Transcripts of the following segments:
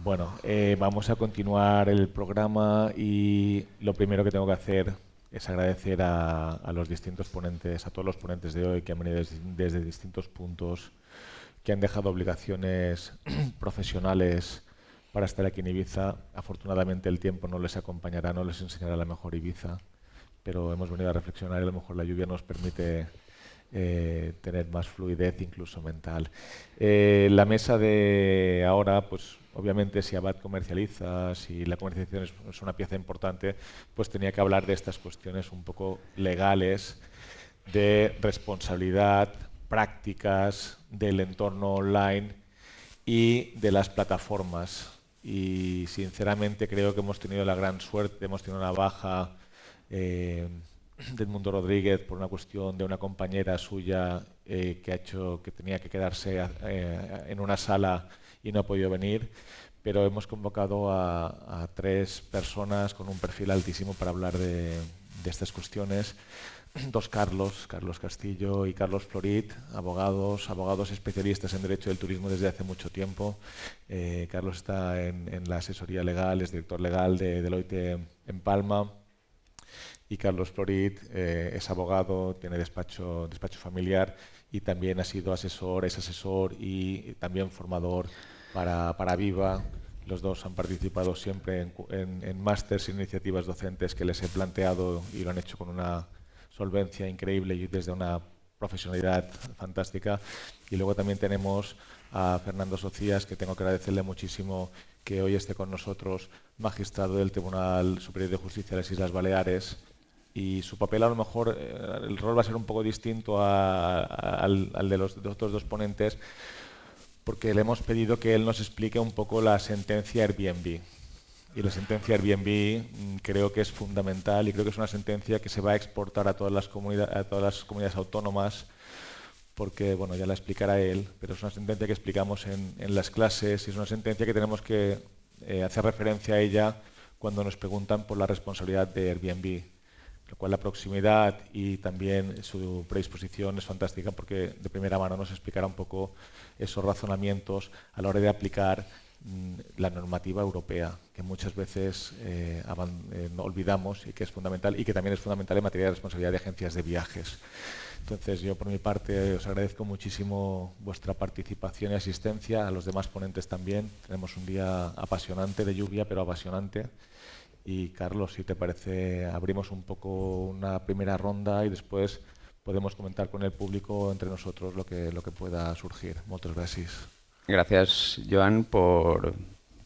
Bueno, vamos a continuar el programa y lo primero que tengo que hacer es agradecer a los distintos ponentes, a todos los ponentes de hoy que han venido desde distintos puntos, que han dejado obligaciones profesionales para estar aquí en Ibiza. Afortunadamente el tiempo no les acompañará, no les enseñará la mejor Ibiza, pero hemos venido a reflexionar y a lo mejor la lluvia nos permite tener más fluidez incluso mental. La mesa de ahora, pues obviamente si Abad comercializa, si la comercialización es una pieza importante, pues tenía que hablar de estas cuestiones un poco legales, de responsabilidad, prácticas del entorno online y de las plataformas. Y sinceramente creo que hemos tenido la gran suerte, hemos tenido una baja eh, de Edmundo Rodríguez por una cuestión de una compañera suya que ha hecho que tenía que quedarse en una sala y no ha podido venir, pero hemos convocado a tres personas con un perfil altísimo para hablar de estas cuestiones. Dos Carlos, Carlos Castillo y Carlos Florit, abogados especialistas en Derecho del Turismo desde hace mucho tiempo. Carlos está en la asesoría legal, es director legal de Deloitte en Palma. Y Carlos Florit es abogado, tiene despacho familiar y también ha sido asesor, es asesor y también formador para Viva. Los dos han participado siempre en másters e iniciativas docentes que les he planteado y lo han hecho con una solvencia increíble y desde una profesionalidad fantástica. Y luego también tenemos a Fernando Socias, que tengo que agradecerle muchísimo que hoy esté con nosotros, magistrado del Tribunal Superior de Justicia de las Islas Baleares. Y su papel a lo mejor, el rol va a ser un poco distinto al de los otros dos ponentes, porque le hemos pedido que él nos explique un poco la sentencia Airbnb. Y la sentencia Airbnb creo que es fundamental y creo que es una sentencia que se va a exportar a todas las comunidades autónomas, porque, bueno, ya la explicará él, pero es una sentencia que explicamos en las clases y es una sentencia que tenemos que hacer referencia a ella cuando nos preguntan por la responsabilidad de Airbnb, lo cual la proximidad y también su predisposición es fantástica porque de primera mano nos explicará un poco esos razonamientos a la hora de aplicar la normativa europea, que muchas veces olvidamos y que es fundamental y que también es fundamental en materia de responsabilidad de agencias de viajes. Entonces, yo por mi parte os agradezco muchísimo vuestra participación y asistencia, a los demás ponentes también. Tenemos un día apasionante de lluvia, pero apasionante. Y Carlos, si te parece, abrimos un poco una primera ronda y después podemos comentar con el público entre nosotros lo que pueda surgir. Muchas gracias. Gracias, Joan, por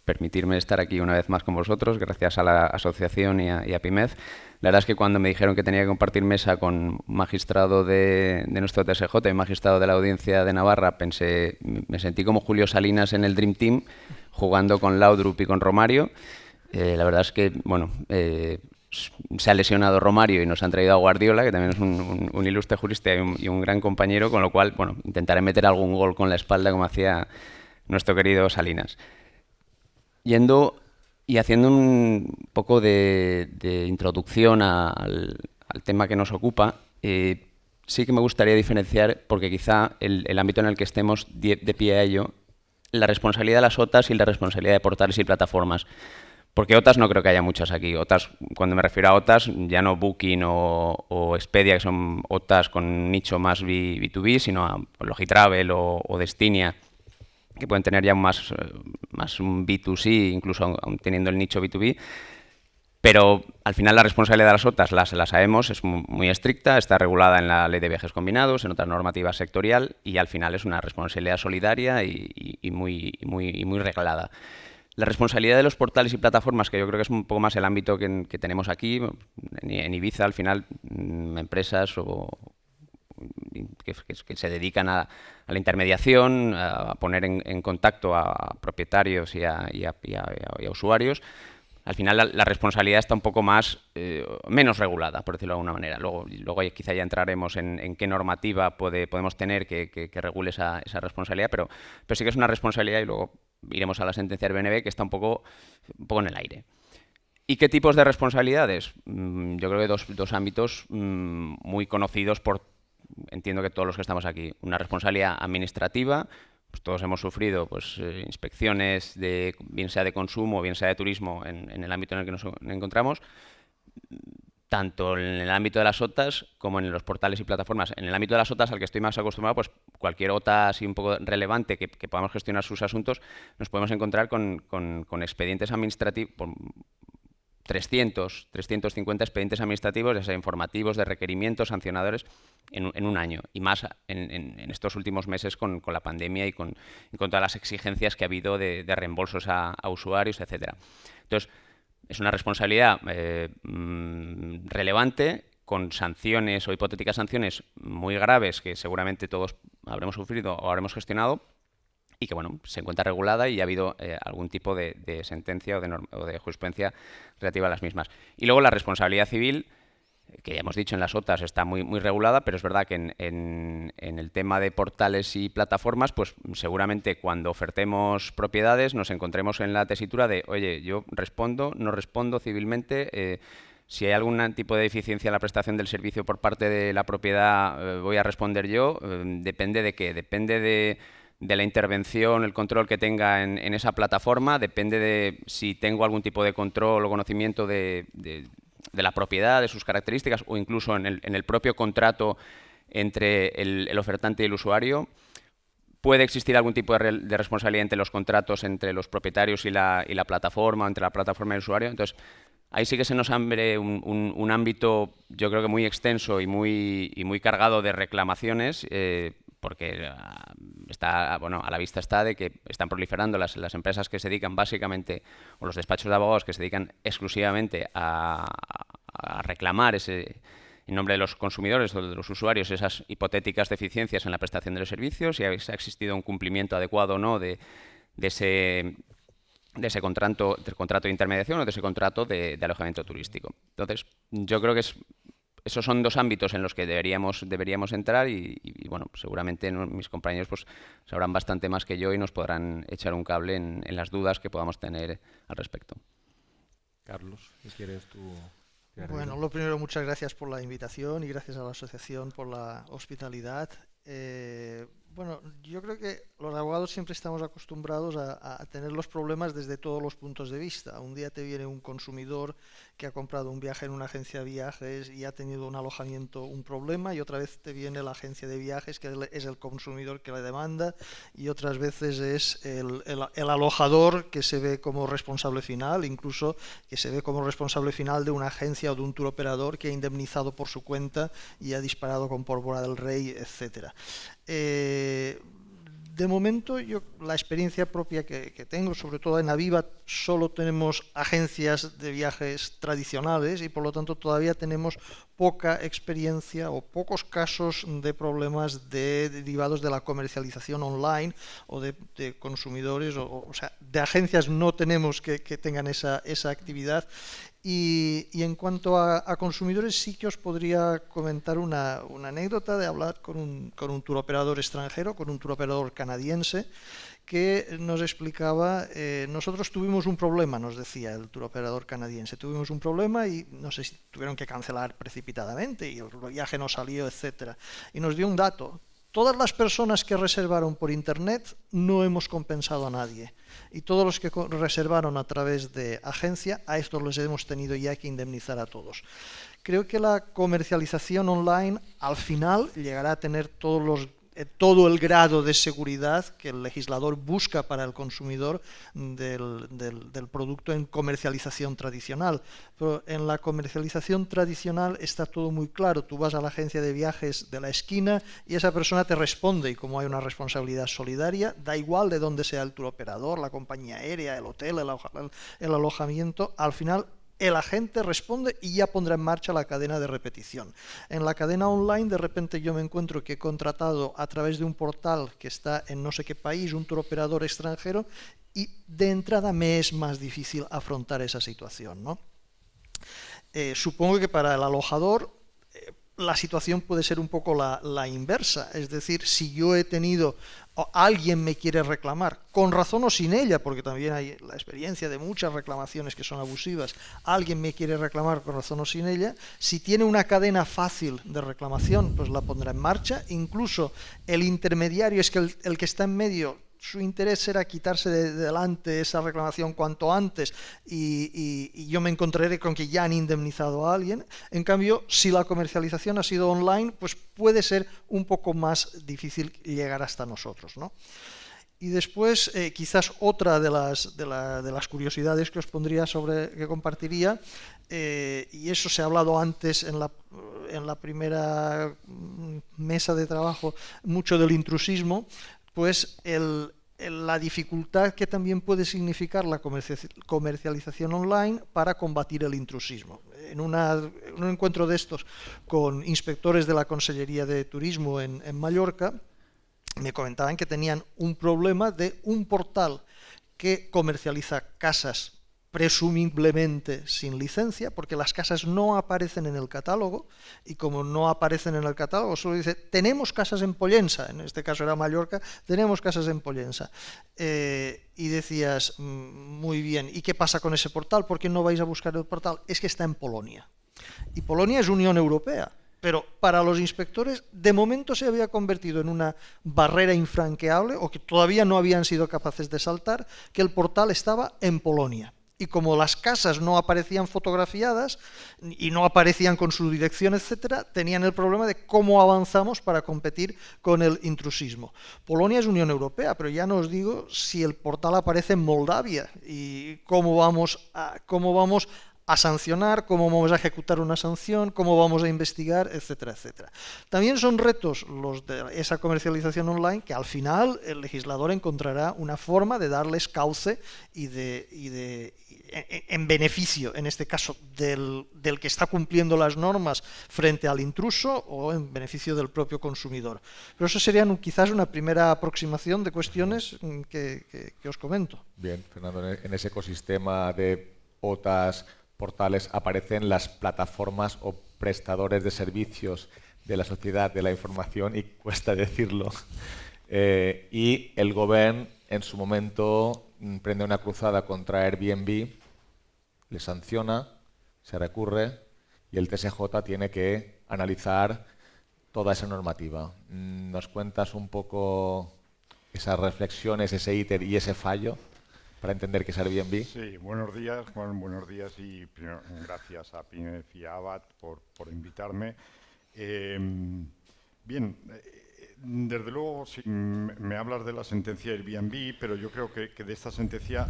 permitirme estar aquí una vez más con vosotros, gracias a la asociación y a PIMED. La verdad es que cuando me dijeron que tenía que compartir mesa con un magistrado de nuestro TSJ y un magistrado de la Audiencia de Navarra, me sentí como Julio Salinas en el Dream Team, jugando con Laudrup y con Romario. La verdad es que, bueno, se ha lesionado Romario y nos han traído a Guardiola, que también es un ilustre jurista y un gran compañero, con lo cual, bueno, intentaré meter algún gol con la espalda como hacía nuestro querido Salinas. Yendo y haciendo un poco de introducción al tema que nos ocupa, sí que me gustaría diferenciar, porque quizá el ámbito en el que estemos de pie a ello, la responsabilidad de las OTAs y la responsabilidad de portales y plataformas. Porque OTAs no creo que haya muchas aquí. OTAs, cuando me refiero a OTAs, ya no Booking o Expedia, que son OTAs con un nicho más B2B, sino a Logitravel o Destinia, que pueden tener ya más un B2C, incluso aun teniendo el nicho B2B. Pero al final la responsabilidad de las OTAs la sabemos, es muy estricta, está regulada en la Ley de Viajes Combinados, en otra normativa sectorial, y al final es una responsabilidad solidaria y muy reglada. La responsabilidad de los portales y plataformas, que yo creo que es un poco más el ámbito que tenemos aquí, en Ibiza al final, empresas que se dedican a la intermediación, a poner en contacto a propietarios y a usuarios. Al final la responsabilidad está un poco menos regulada, por decirlo de alguna manera. Luego quizá ya entraremos en qué normativa podemos tener que regule esa responsabilidad, pero sí que es una responsabilidad, y luego iremos a la sentencia del BNB, que está un poco en el aire. ¿Y qué tipos de responsabilidades? Yo creo que dos ámbitos muy conocidos entiendo que todos los que estamos aquí. Una responsabilidad administrativa, pues todos hemos sufrido pues, inspecciones, bien sea de consumo, bien sea de turismo, en el ámbito en el que nos encontramos, tanto en el ámbito de las OTAs como en los portales y plataformas. En el ámbito de las OTAs, al que estoy más acostumbrado, pues cualquier OTA así un poco relevante que podamos gestionar sus asuntos, nos podemos encontrar con expedientes administrativos, 350 expedientes administrativos, ya sea informativos, de requerimientos, sancionadores, en un año. Y más en estos últimos meses con la pandemia y con todas las exigencias que ha habido de reembolsos a usuarios, etcétera. Entonces, es una responsabilidad relevante, con sanciones o hipotéticas sanciones muy graves que seguramente todos habremos sufrido o habremos gestionado, y que bueno, se encuentra regulada y ha habido algún tipo de sentencia o de jurisprudencia relativa a las mismas. Y luego la responsabilidad civil, que ya hemos dicho en las OTAs está muy regulada, pero es verdad que en el tema de portales y plataformas, pues seguramente cuando ofertemos propiedades nos encontremos en la tesitura de, oye, yo respondo, no respondo civilmente, si hay algún tipo de deficiencia en la prestación del servicio por parte de la propiedad, voy a responder yo. ¿Depende de qué? Depende de la intervención, el control que tenga en esa plataforma, depende de si tengo algún tipo de control o conocimiento de la propiedad, de sus características, o incluso en el propio contrato entre el ofertante y el usuario. ¿Puede existir algún tipo de responsabilidad entre los contratos entre los propietarios y la plataforma, entre la plataforma y el usuario? Entonces, ahí sí que se nos abre un ámbito, yo creo que muy extenso y muy cargado de reclamaciones, porque está, bueno, a la vista está de que están proliferando las empresas que se dedican básicamente, o los despachos de abogados que se dedican exclusivamente a reclamar en nombre de los consumidores o de los usuarios esas hipotéticas deficiencias en la prestación de los servicios, si ha existido un cumplimiento adecuado o no de ese contrato de intermediación o de ese contrato de alojamiento turístico. Entonces, yo creo que esos son dos ámbitos en los que deberíamos entrar y bueno, seguramente mis compañeros pues sabrán bastante más que yo y nos podrán echar un cable en las dudas que podamos tener al respecto. Carlos, ¿qué quieres tú? Bueno, lo primero, muchas gracias por la invitación y gracias a la asociación por la hospitalidad. Bueno, yo creo que los abogados siempre estamos acostumbrados a tener los problemas desde todos los puntos de vista. Un día te viene un consumidor que ha comprado un viaje en una agencia de viajes y ha tenido un alojamiento, un problema, y otra vez te viene la agencia de viajes que es el consumidor que le demanda, y otras veces es el alojador que se ve como responsable final, incluso que se ve como responsable final de una agencia o de un tour operador que ha indemnizado por su cuenta y ha disparado con pólvora del rey, etcétera. De momento, la experiencia propia que tengo, sobre todo en Aviva, solo tenemos agencias de viajes tradicionales y por lo tanto todavía tenemos poca experiencia o pocos casos de problemas derivados de la comercialización online o de consumidores, o sea, de agencias no tenemos que tengan esa actividad. Y en cuanto a consumidores, sí que os podría comentar una anécdota de hablar con un tour operador extranjero, con un tour operador canadiense, que nos explicaba, nosotros tuvimos un problema, nos decía el tour operador canadiense, tuvimos un problema y no sé si tuvieron que cancelar precipitadamente y el viaje no salió, etcétera. Y nos dio un dato: todas las personas que reservaron por internet no hemos compensado a nadie. Y todos los que reservaron a través de agencia, a estos los hemos tenido ya que indemnizar a todos. Creo que la comercialización online al final llegará a tener todo el grado de seguridad que el legislador busca para el consumidor del producto en comercialización tradicional. Pero en la comercialización tradicional está todo muy claro. Tú vas a la agencia de viajes de la esquina y esa persona te responde, y como hay una responsabilidad solidaria, da igual de dónde sea el tour operador, la compañía aérea, el hotel, el alojamiento, al final el agente responde y ya pondrá en marcha la cadena de repetición. En la cadena online, de repente yo me encuentro que he contratado a través de un portal que está en no sé qué país, un tour operador extranjero, y de entrada me es más difícil afrontar esa situación, ¿no? Supongo que para el alojador la situación puede ser un poco la inversa, es decir, si yo he tenido, o alguien me quiere reclamar, con razón o sin ella, porque también hay la experiencia de muchas reclamaciones que son abusivas, alguien me quiere reclamar con razón o sin ella, si tiene una cadena fácil de reclamación, pues la pondrá en marcha. Incluso el intermediario, es que el que está en medio su interés era quitarse de delante esa reclamación cuanto antes y yo me encontraré con que ya han indemnizado a alguien. En cambio, si la comercialización ha sido online, pues puede ser un poco más difícil llegar hasta nosotros, ¿no? Y después, quizás otra de las curiosidades que os pondría que compartiría, y eso se ha hablado antes en la primera mesa de trabajo, mucho del intrusismo, pues la dificultad que también puede significar la comercialización online para combatir el intrusismo. En un encuentro de estos con inspectores de la Consellería de Turismo en Mallorca, me comentaban que tenían un problema de un portal que comercializa casas presumiblemente sin licencia, porque las casas no aparecen en el catálogo, y como no aparecen en el catálogo, solo dice, tenemos casas en Pollensa, en este caso era Mallorca, tenemos casas en Pollensa. Y decías, muy bien, ¿y qué pasa con ese portal? ¿Por qué no vais a buscar el portal? Es que está en Polonia. Y Polonia es Unión Europea. Pero para los inspectores, de momento se había convertido en una barrera infranqueable, o que todavía no habían sido capaces de saltar, que el portal estaba en Polonia. Y como las casas no aparecían fotografiadas y no aparecían con su dirección, etcétera, tenían el problema de cómo avanzamos para competir con el intrusismo. Polonia es Unión Europea, pero ya no os digo si el portal aparece en Moldavia y cómo vamos a sancionar, cómo vamos a ejecutar una sanción, cómo vamos a investigar, etcétera, etcétera. También son retos los de esa comercialización online que al final el legislador encontrará una forma de darles cauce en beneficio, en este caso, del que está cumpliendo las normas frente al intruso o en beneficio del propio consumidor. Pero eso sería quizás una primera aproximación de cuestiones que os comento. Bien, Fernando, en ese ecosistema de OTAs, portales, aparecen las plataformas o prestadores de servicios de la sociedad de la información, y cuesta decirlo. Y el gobierno en su momento prende una cruzada contra Airbnb, le sanciona, se recurre y el TSJ tiene que analizar toda esa normativa. ¿Nos cuentas un poco esas reflexiones, ese íter y ese fallo para entender qué es Airbnb? Sí, buenos días, Juan, buenos días, y primero, gracias a Pimez y a Abad por invitarme. Bien, desde luego sí, me hablas de la sentencia Airbnb, pero yo creo que de esta sentencia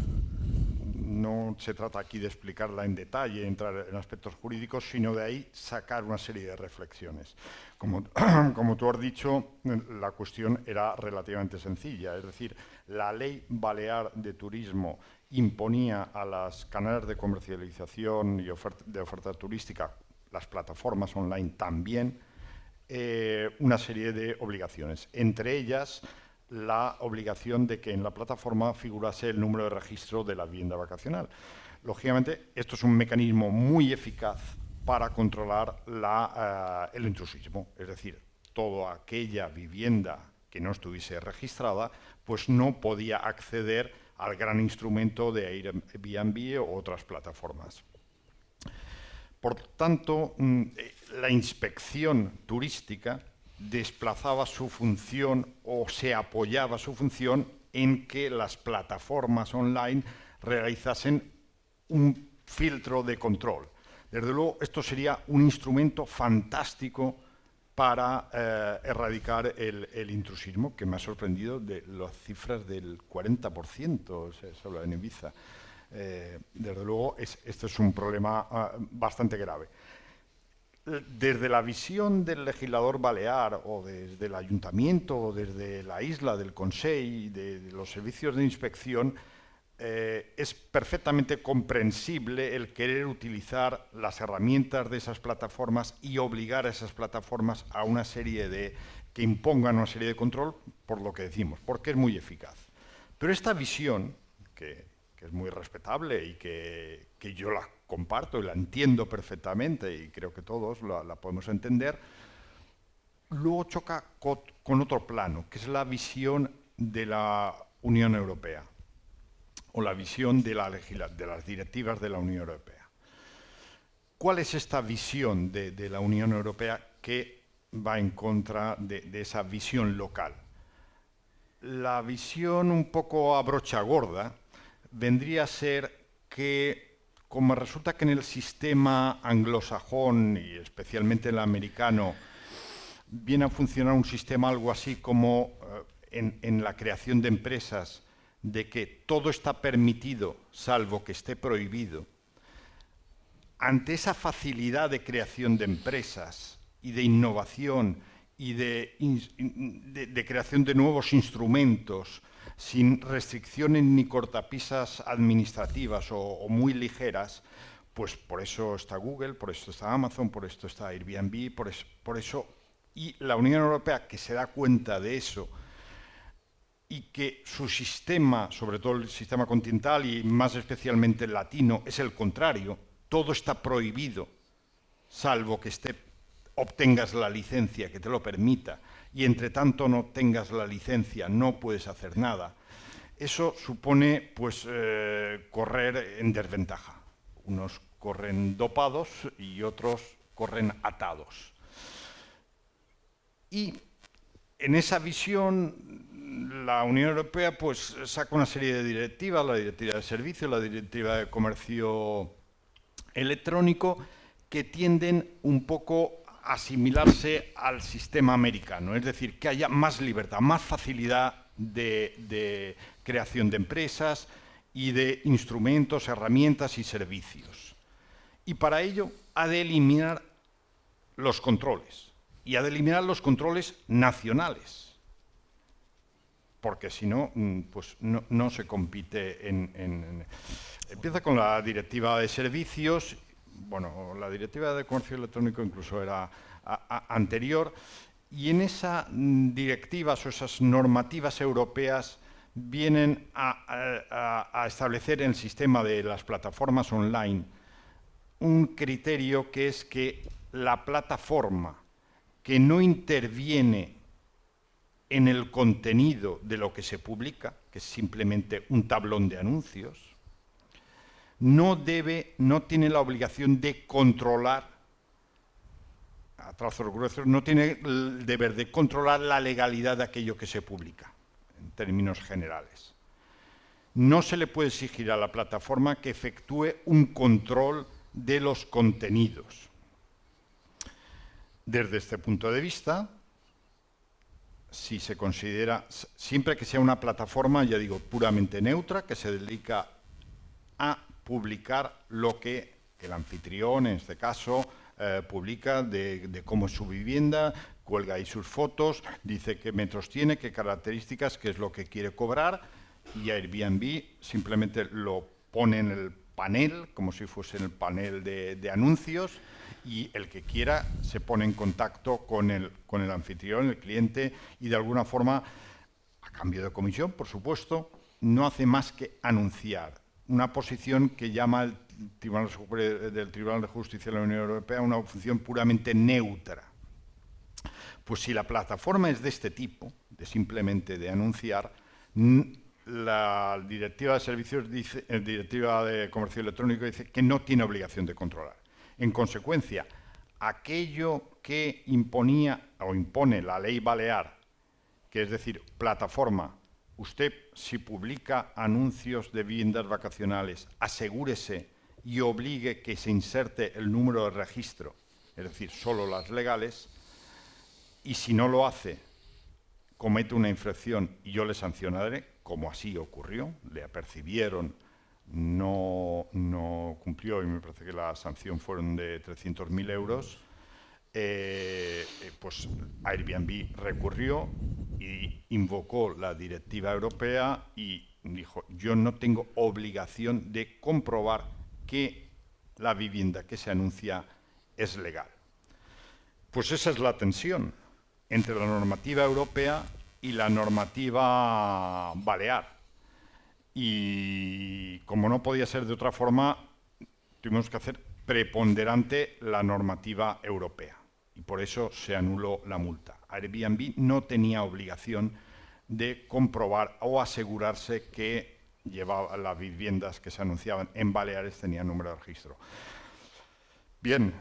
no se trata aquí de explicarla en detalle, entrar en aspectos jurídicos, sino de ahí sacar una serie de reflexiones. Como tú has dicho, la cuestión era relativamente sencilla, es decir, la ley balear de turismo imponía a las canales de comercialización y de oferta turística, las plataformas online también, una serie de obligaciones, entre ellas la obligación de que en la plataforma figurase el número de registro de la vivienda vacacional. Lógicamente, esto es un mecanismo muy eficaz para controlar el intrusismo, es decir, toda aquella vivienda que no estuviese registrada, pues no podía acceder al gran instrumento de Airbnb o otras plataformas. Por tanto, la inspección turística desplazaba su función o se apoyaba su función en que las plataformas online realizasen un filtro de control. Desde luego, esto sería un instrumento fantástico para erradicar el intrusismo, que me ha sorprendido de las cifras del 40%, se habla en Ibiza. Desde luego, esto es un problema bastante grave. Desde la visión del legislador balear o desde el ayuntamiento o desde la isla del Consell, de los servicios de inspección, es perfectamente comprensible el querer utilizar las herramientas de esas plataformas y obligar a esas plataformas a una serie que impongan una serie de control, por lo que decimos, porque es muy eficaz. Pero esta visión, que es muy respetable y que yo la comparto y la entiendo perfectamente y creo que todos la podemos entender, luego choca con otro plano, que es la visión de la Unión Europea o la visión de las directivas de la Unión Europea. ¿Cuál es esta visión de la Unión Europea que va en contra de esa visión local? La visión un poco a brocha gorda vendría a ser que, como resulta que en el sistema anglosajón y especialmente el americano viene a funcionar un sistema algo así como en la creación de empresas, de que todo está permitido salvo que esté prohibido, ante esa facilidad de creación de empresas y de innovación y de creación de nuevos instrumentos sin restricciones ni cortapisas administrativas o muy ligeras, pues por eso está Google, por eso está Amazon, por eso está Airbnb, por eso. Y la Unión Europea, que se da cuenta de eso y que su sistema, sobre todo el sistema continental y más especialmente el latino, es el contrario, todo está prohibido, salvo que obtengas la licencia que te lo permita, y entre tanto no tengas la licencia no puedes hacer nada. Eso supone pues correr en desventaja. Unos corren dopados y otros corren atados. Y en esa visión la Unión Europea pues saca una serie de directivas, la directiva de servicios, la directiva de comercio electrónico, que tienden un poco a asimilarse al sistema americano, es decir, que haya más libertad, más facilidad de creación de empresas y de instrumentos, herramientas y servicios. Y para ello ha de eliminar los controles, y ha de eliminar los controles nacionales, porque si no, pues no se compite Empieza con la directiva de servicios. Bueno, la directiva de comercio electrónico incluso era anterior, y en esas directivas o esas normativas europeas vienen a establecer en el sistema de las plataformas online un criterio, que es que la plataforma que no interviene en el contenido de lo que se publica, que es simplemente un tablón de anuncios, no tiene la obligación de controlar, a trazos gruesos, no tiene el deber de controlar la legalidad de aquello que se publica, en términos generales. No se le puede exigir a la plataforma que efectúe un control de los contenidos. Desde este punto de vista, si se considera, siempre que sea una plataforma, ya digo, puramente neutra, que se dedica a publicar lo que el anfitrión, en este caso, publica de cómo es su vivienda, cuelga ahí sus fotos, dice qué metros tiene, qué características, qué es lo que quiere cobrar, y Airbnb simplemente lo pone en el panel, como si fuese en el panel de anuncios, y el que quiera se pone en contacto con el anfitrión, el cliente, y de alguna forma, a cambio de comisión, por supuesto, no hace más que anunciar. Una posición que llama el Tribunal de Justicia de la Unión Europea una función puramente neutra. Pues si la plataforma es de este tipo, de simplemente de anunciar, la directiva de servicios dice, la directiva de comercio electrónico dice que no tiene obligación de controlar. En consecuencia, aquello que imponía o impone la ley balear, que es decir, plataforma, usted si publica anuncios de viviendas vacacionales, asegúrese y obligue que se inserte el número de registro, es decir, solo las legales, y si no lo hace, comete una infracción y yo le sancionaré, como así ocurrió, le apercibieron, no cumplió y me parece que la sanción fueron de 300.000 euros, pues Airbnb recurrió y invocó la directiva europea y dijo, yo no tengo obligación de comprobar que la vivienda que se anuncia es legal. Pues esa es la tensión entre la normativa europea y la normativa balear. Y como no podía ser de otra forma, tuvimos que hacer preponderante la normativa europea. Y por eso se anuló la multa. Airbnb no tenía obligación de comprobar o asegurarse que las viviendas que se anunciaban en Baleares tenían número de registro. Bien,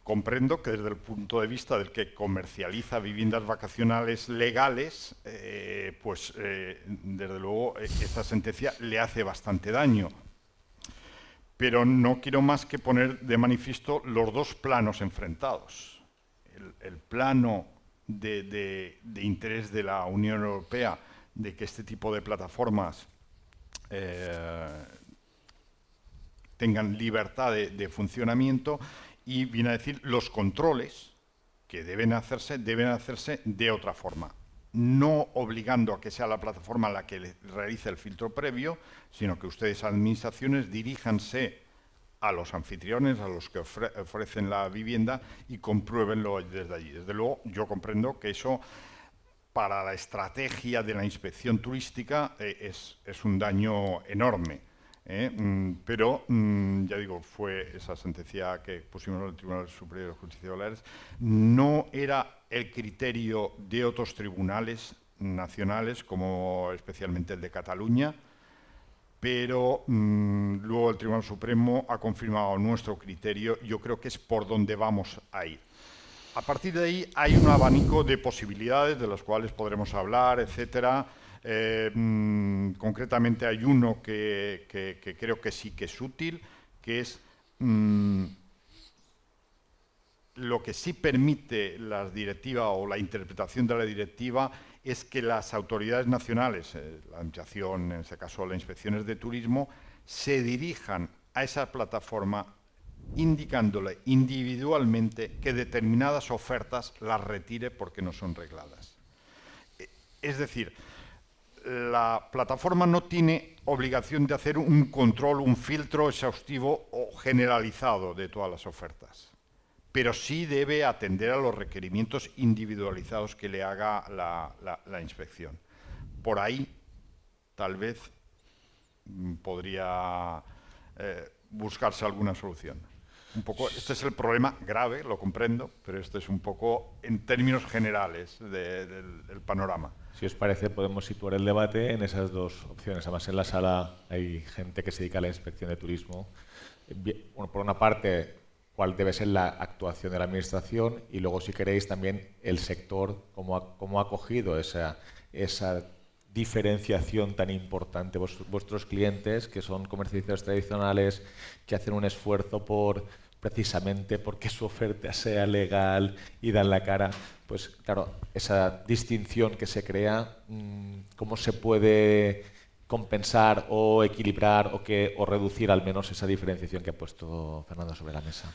comprendo que desde el punto de vista del que comercializa viviendas vacacionales legales, desde luego esta sentencia le hace bastante daño. Pero no quiero más que poner de manifiesto los dos planos enfrentados. El plano de interés de la Unión Europea de que este tipo de plataformas tengan libertad de funcionamiento, y viene a decir los controles que deben hacerse de otra forma, no obligando a que sea la plataforma la que realice el filtro previo, sino que ustedes, administraciones, diríjanse a los anfitriones, a los que ofrecen la vivienda, y compruébenlo desde allí. Desde luego, yo comprendo que eso, para la estrategia de la inspección turística, es un daño enorme. Pero, ya digo, fue esa sentencia que pusimos en el Tribunal Superior de Justicia de Baleares, no era el criterio de otros tribunales nacionales, como especialmente el de Cataluña, pero luego el Tribunal Supremo ha confirmado nuestro criterio. Yo creo que es por donde vamos a ir. A partir de ahí hay un abanico de posibilidades de las cuales podremos hablar, etcétera. Concretamente hay uno que creo que sí que es útil, que es lo que sí permite la directiva o la interpretación de la directiva, es que las autoridades nacionales, la Administración, en este caso las inspecciones de turismo, se dirijan a esa plataforma indicándole individualmente que determinadas ofertas las retire porque no son regladas. Es decir, la plataforma no tiene obligación de hacer un control, un filtro exhaustivo o generalizado de todas las ofertas, pero sí debe atender a los requerimientos individualizados que le haga la inspección. Por ahí, tal vez, podría buscarse alguna solución. Un poco, este es el problema grave, lo comprendo, pero este es un poco en términos generales del panorama. Si os parece, podemos situar el debate en esas dos opciones. Además, en la sala hay gente que se dedica a la inspección de turismo. Bueno, por una parte, cuál debe ser la actuación de la Administración, y luego, si queréis, también el sector, cómo ha acogido esa diferenciación tan importante. Vuestros clientes, que son comercializadores tradicionales, que hacen un esfuerzo precisamente porque su oferta sea legal y dan la cara, pues claro, esa distinción que se crea, ¿cómo se puede compensar o equilibrar o reducir al menos esa diferenciación que ha puesto Fernando sobre la mesa?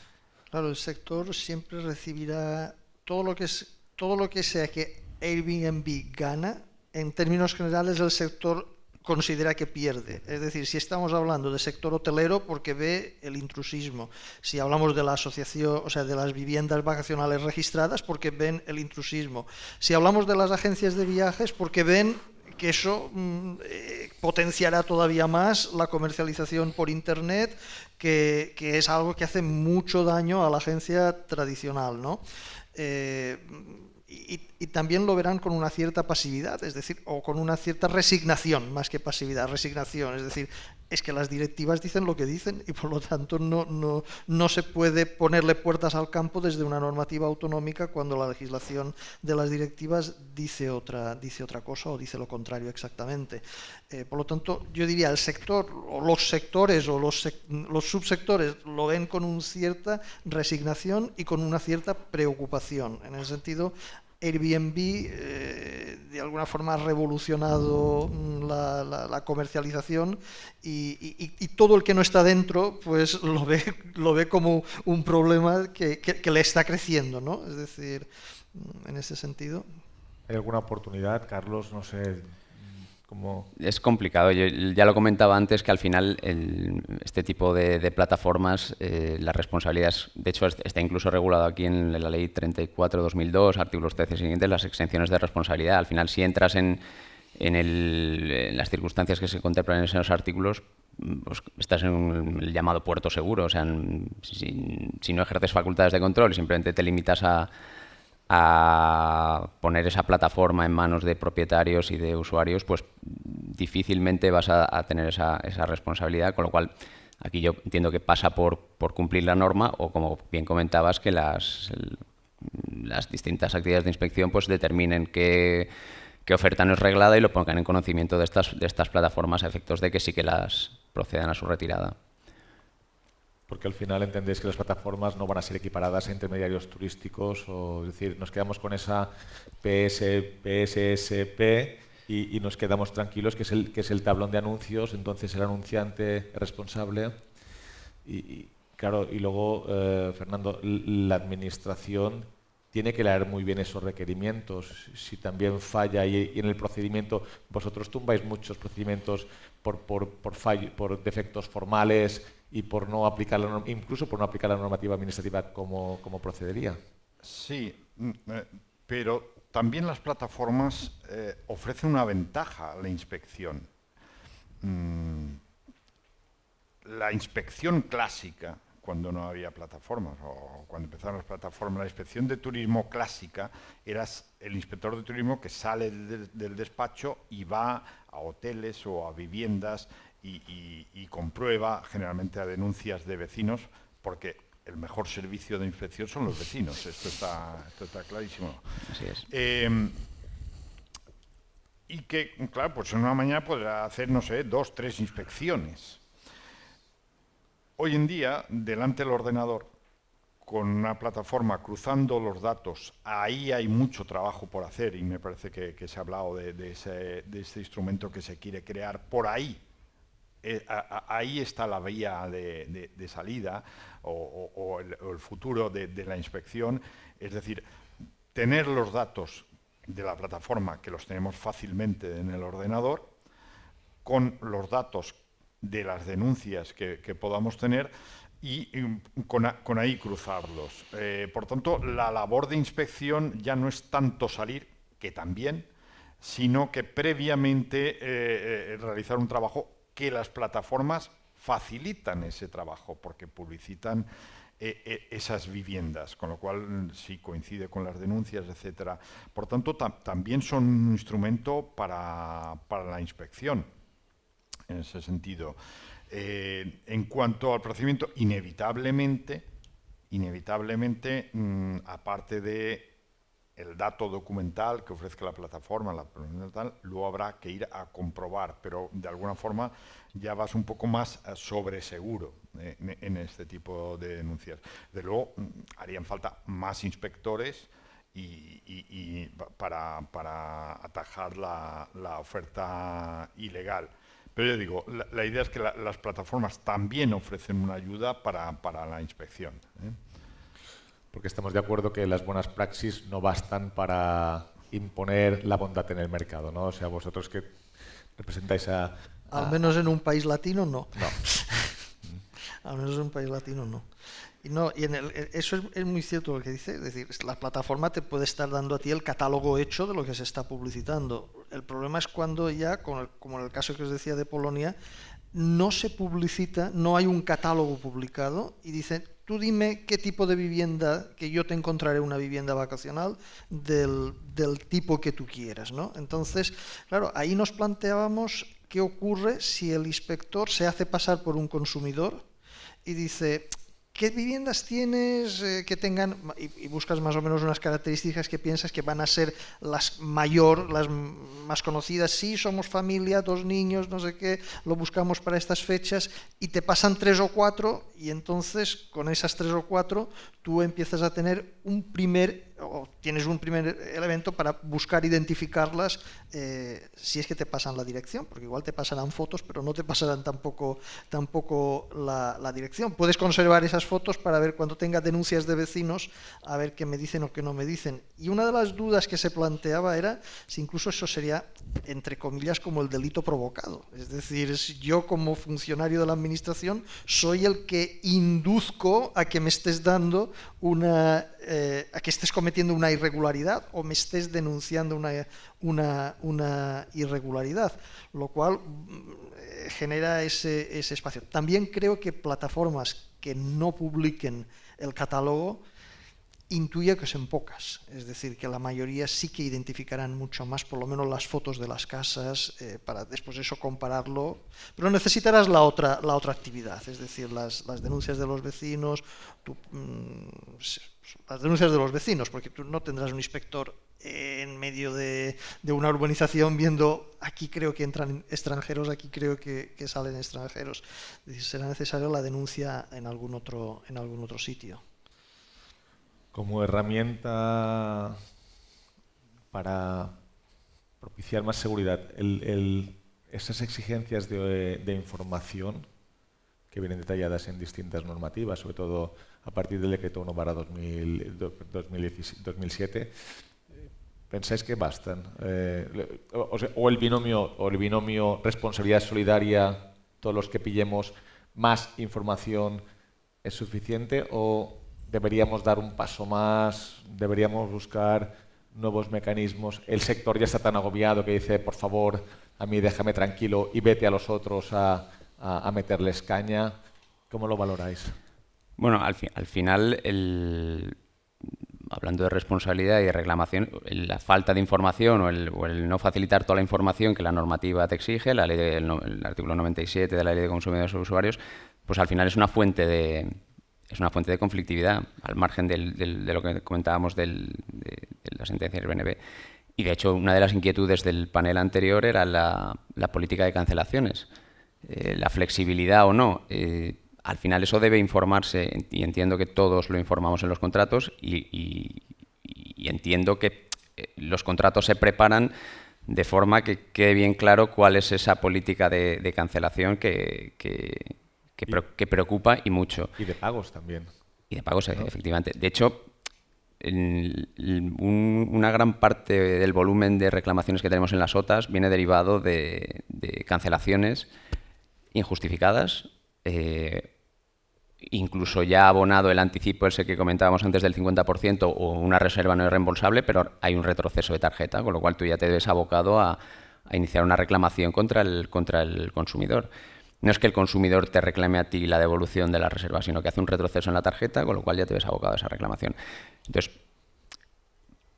Claro, el sector siempre recibirá todo lo que sea que Airbnb gana. En términos generales, el sector considera que pierde. Es decir, si estamos hablando de sector hotelero, porque ve el intrusismo. Si hablamos de la asociación, o sea, de las viviendas vacacionales registradas, porque ven el intrusismo. Si hablamos de las agencias de viajes, porque ven que eso potenciará todavía más la comercialización por Internet, que es algo que hace mucho daño a la agencia tradicional, ¿no? Y también lo verán con una cierta pasividad, es decir, o con una cierta resignación, más que pasividad, resignación. Es decir, es que las directivas dicen lo que dicen y por lo tanto no se puede ponerle puertas al campo desde una normativa autonómica cuando la legislación de las directivas dice otra cosa o dice lo contrario exactamente. Por lo tanto, yo diría el sector o los sectores o los subsectores lo ven con una cierta resignación y con una cierta preocupación. En ese sentido, Airbnb de alguna forma ha revolucionado la comercialización y todo el que no está dentro pues lo ve como un problema que le está creciendo, ¿no? Es decir, en ese sentido. ¿Hay alguna oportunidad, Carlos? No sé cómo. Es complicado. Yo ya lo comentaba antes que al final este tipo de plataformas, las responsabilidades, de hecho está incluso regulado aquí en la Ley 34/2002, artículos 13 y siguientes, las exenciones de responsabilidad. Al final, si entras en las circunstancias que se contemplan en esos artículos, pues estás en el llamado puerto seguro. O sea, si no ejerces facultades de control y simplemente te limitas a poner esa plataforma en manos de propietarios y de usuarios, pues difícilmente vas a tener esa responsabilidad, con lo cual Aquí yo entiendo que pasa por cumplir la norma o, como bien comentabas, que las distintas actividades de inspección pues determinen qué oferta no es reglada y lo pongan en conocimiento de estas plataformas a efectos de que sí que las procedan a su retirada. Porque al final entendéis que las plataformas no van a ser equiparadas a intermediarios turísticos, o es decir, nos quedamos con esa PSSP y nos quedamos tranquilos, que es el tablón de anuncios, entonces el anunciante es responsable. Y claro, y luego, Fernando, la administración tiene que leer muy bien esos requerimientos. Si también falla y en el procedimiento, vosotros tumbáis muchos procedimientos por defectos formales y por no aplicar incluso por no aplicar la normativa administrativa como procedería. Sí, pero también las plataformas ofrecen una ventaja a la inspección. La inspección clásica, cuando no había plataformas o cuando empezaron las plataformas, la inspección de turismo clásica, eras el inspector de turismo que sale del despacho y va a hoteles o a viviendas y comprueba, generalmente a denuncias de vecinos, porque el mejor servicio de inspección son los vecinos, esto está clarísimo. Así es. Y que, claro, pues en una mañana podrá hacer, no sé, 2, 3 inspecciones. Hoy en día, delante del ordenador, con una plataforma cruzando los datos, ahí hay mucho trabajo por hacer y me parece que se ha hablado de ese instrumento que se quiere crear por ahí. Ahí está la vía de salida o el futuro de la inspección, es decir, tener los datos de la plataforma, que los tenemos fácilmente en el ordenador, con los datos de las denuncias que podamos tener y con ahí cruzarlos. Por tanto, la labor de inspección ya no es tanto salir, que también, sino que previamente realizar un trabajo que las plataformas facilitan ese trabajo porque publicitan esas viviendas, con lo cual sí coincide con las denuncias, etcétera. Por tanto, también son un instrumento para la inspección, en ese sentido. En cuanto al procedimiento, inevitablemente, aparte de el dato documental que ofrezca la plataforma, luego habrá que ir a comprobar, pero de alguna forma ya vas un poco más sobre seguro en este tipo de denuncias. De luego, harían falta más inspectores y para atajar la oferta ilegal. Pero yo digo, la idea es que las plataformas también ofrecen una ayuda para la inspección. Porque estamos de acuerdo que las buenas praxis no bastan para imponer la bondad en el mercado, ¿no? O sea, vosotros que representáis Al menos en un país latino, no. No. Al menos en un país latino, no. Eso es muy cierto lo que dice, es decir, la plataforma te puede estar dando a ti el catálogo hecho de lo que se está publicitando. El problema es cuando ya, como en el caso que os decía de Polonia, no se publicita, no hay un catálogo publicado y dicen, tú dime qué tipo de vivienda, que yo te encontraré una vivienda vacacional del tipo que tú quieras, ¿no? Entonces, claro, ahí nos planteábamos qué ocurre si el inspector se hace pasar por un consumidor y dice, ¿qué viviendas tienes que tengan, y buscas más o menos unas características que piensas que van a ser las más conocidas? Sí, somos familia, 2 niños, no sé qué, lo buscamos para estas fechas, y te pasan 3 o 4, y entonces con esas 3 o 4 tú empiezas a tener tienes un primer elemento para buscar identificarlas, si es que te pasan la dirección, porque igual te pasarán fotos, pero no te pasarán tampoco la dirección. Puedes conservar esas fotos para ver cuando tenga denuncias de vecinos, a ver qué me dicen o qué no me dicen. Y una de las dudas que se planteaba era si incluso eso sería, entre comillas, como el delito provocado. Es decir, yo como funcionario de la administración soy el que induzco a que me estés dando a que estés cometiendo una irregularidad o me estés denunciando una irregularidad, lo cual genera ese espacio. También creo que plataformas que no publiquen el catálogo intuyo que son pocas, es decir, que la mayoría sí que identificarán mucho más, por lo menos las fotos de las casas, para después de eso compararlo, pero necesitarás la otra actividad, es decir, las denuncias de los vecinos, las denuncias de los vecinos, porque tú no tendrás un inspector en medio de una urbanización viendo aquí creo que entran extranjeros, aquí creo que salen extranjeros. Es decir, será necesaria la denuncia en algún otro sitio. Como herramienta para propiciar más seguridad, esas exigencias de información que vienen detalladas en distintas normativas, sobre todo a partir del decreto 1/2007, ¿pensáis que bastan? O el binomio responsabilidad solidaria, todos los que pillemos más información, ¿es suficiente o deberíamos dar un paso más, deberíamos buscar nuevos mecanismos? El sector ya está tan agobiado que dice, por favor, a mí déjame tranquilo y vete a los otros a meterles caña. ¿Cómo lo valoráis? Bueno, al final, hablando de responsabilidad y de reclamación, la falta de información o el no facilitar toda la información que la normativa te exige, el artículo 97 de la Ley de Consumidores y Usuarios, pues al final es una fuente de conflictividad, al margen de lo que comentábamos de la sentencia del BNB. Y de hecho, una de las inquietudes del panel anterior era la política de cancelaciones, la flexibilidad o no. Al final eso debe informarse, y entiendo que todos lo informamos en los contratos, y entiendo que los contratos se preparan de forma que quede bien claro cuál es esa política de cancelación que preocupa y mucho. Y de pagos también. Y de pagos, ¿no? Efectivamente. De hecho, una gran parte del volumen de reclamaciones que tenemos en las OTAs viene derivado de cancelaciones injustificadas, incluso ya abonado el anticipo ese que comentábamos antes del 50% o una reserva no es reembolsable, pero hay un retroceso de tarjeta, con lo cual tú ya te ves abocado a iniciar una reclamación contra el consumidor. No es que el consumidor te reclame a ti la devolución de la reserva, sino que hace un retroceso en la tarjeta, con lo cual ya te ves abocado a esa reclamación. Entonces,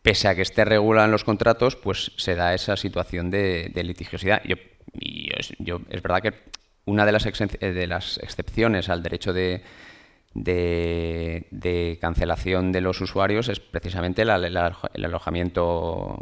pese a que esté regulada en los contratos, pues se da esa situación de litigiosidad. Es verdad que una de las excepciones al derecho de cancelación de los usuarios es precisamente el alojamiento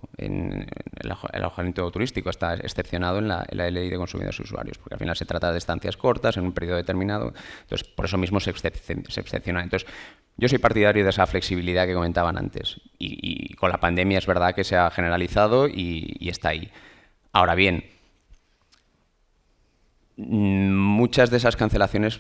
turístico. Está excepcionado en la Ley de Consumidores y Usuarios, porque al final se trata de estancias cortas en un periodo determinado. Entonces, por eso mismo se excepciona. Entonces, yo soy partidario de esa flexibilidad que comentaban antes, y con la pandemia es verdad que se ha generalizado y está ahí. Ahora bien, muchas de esas cancelaciones,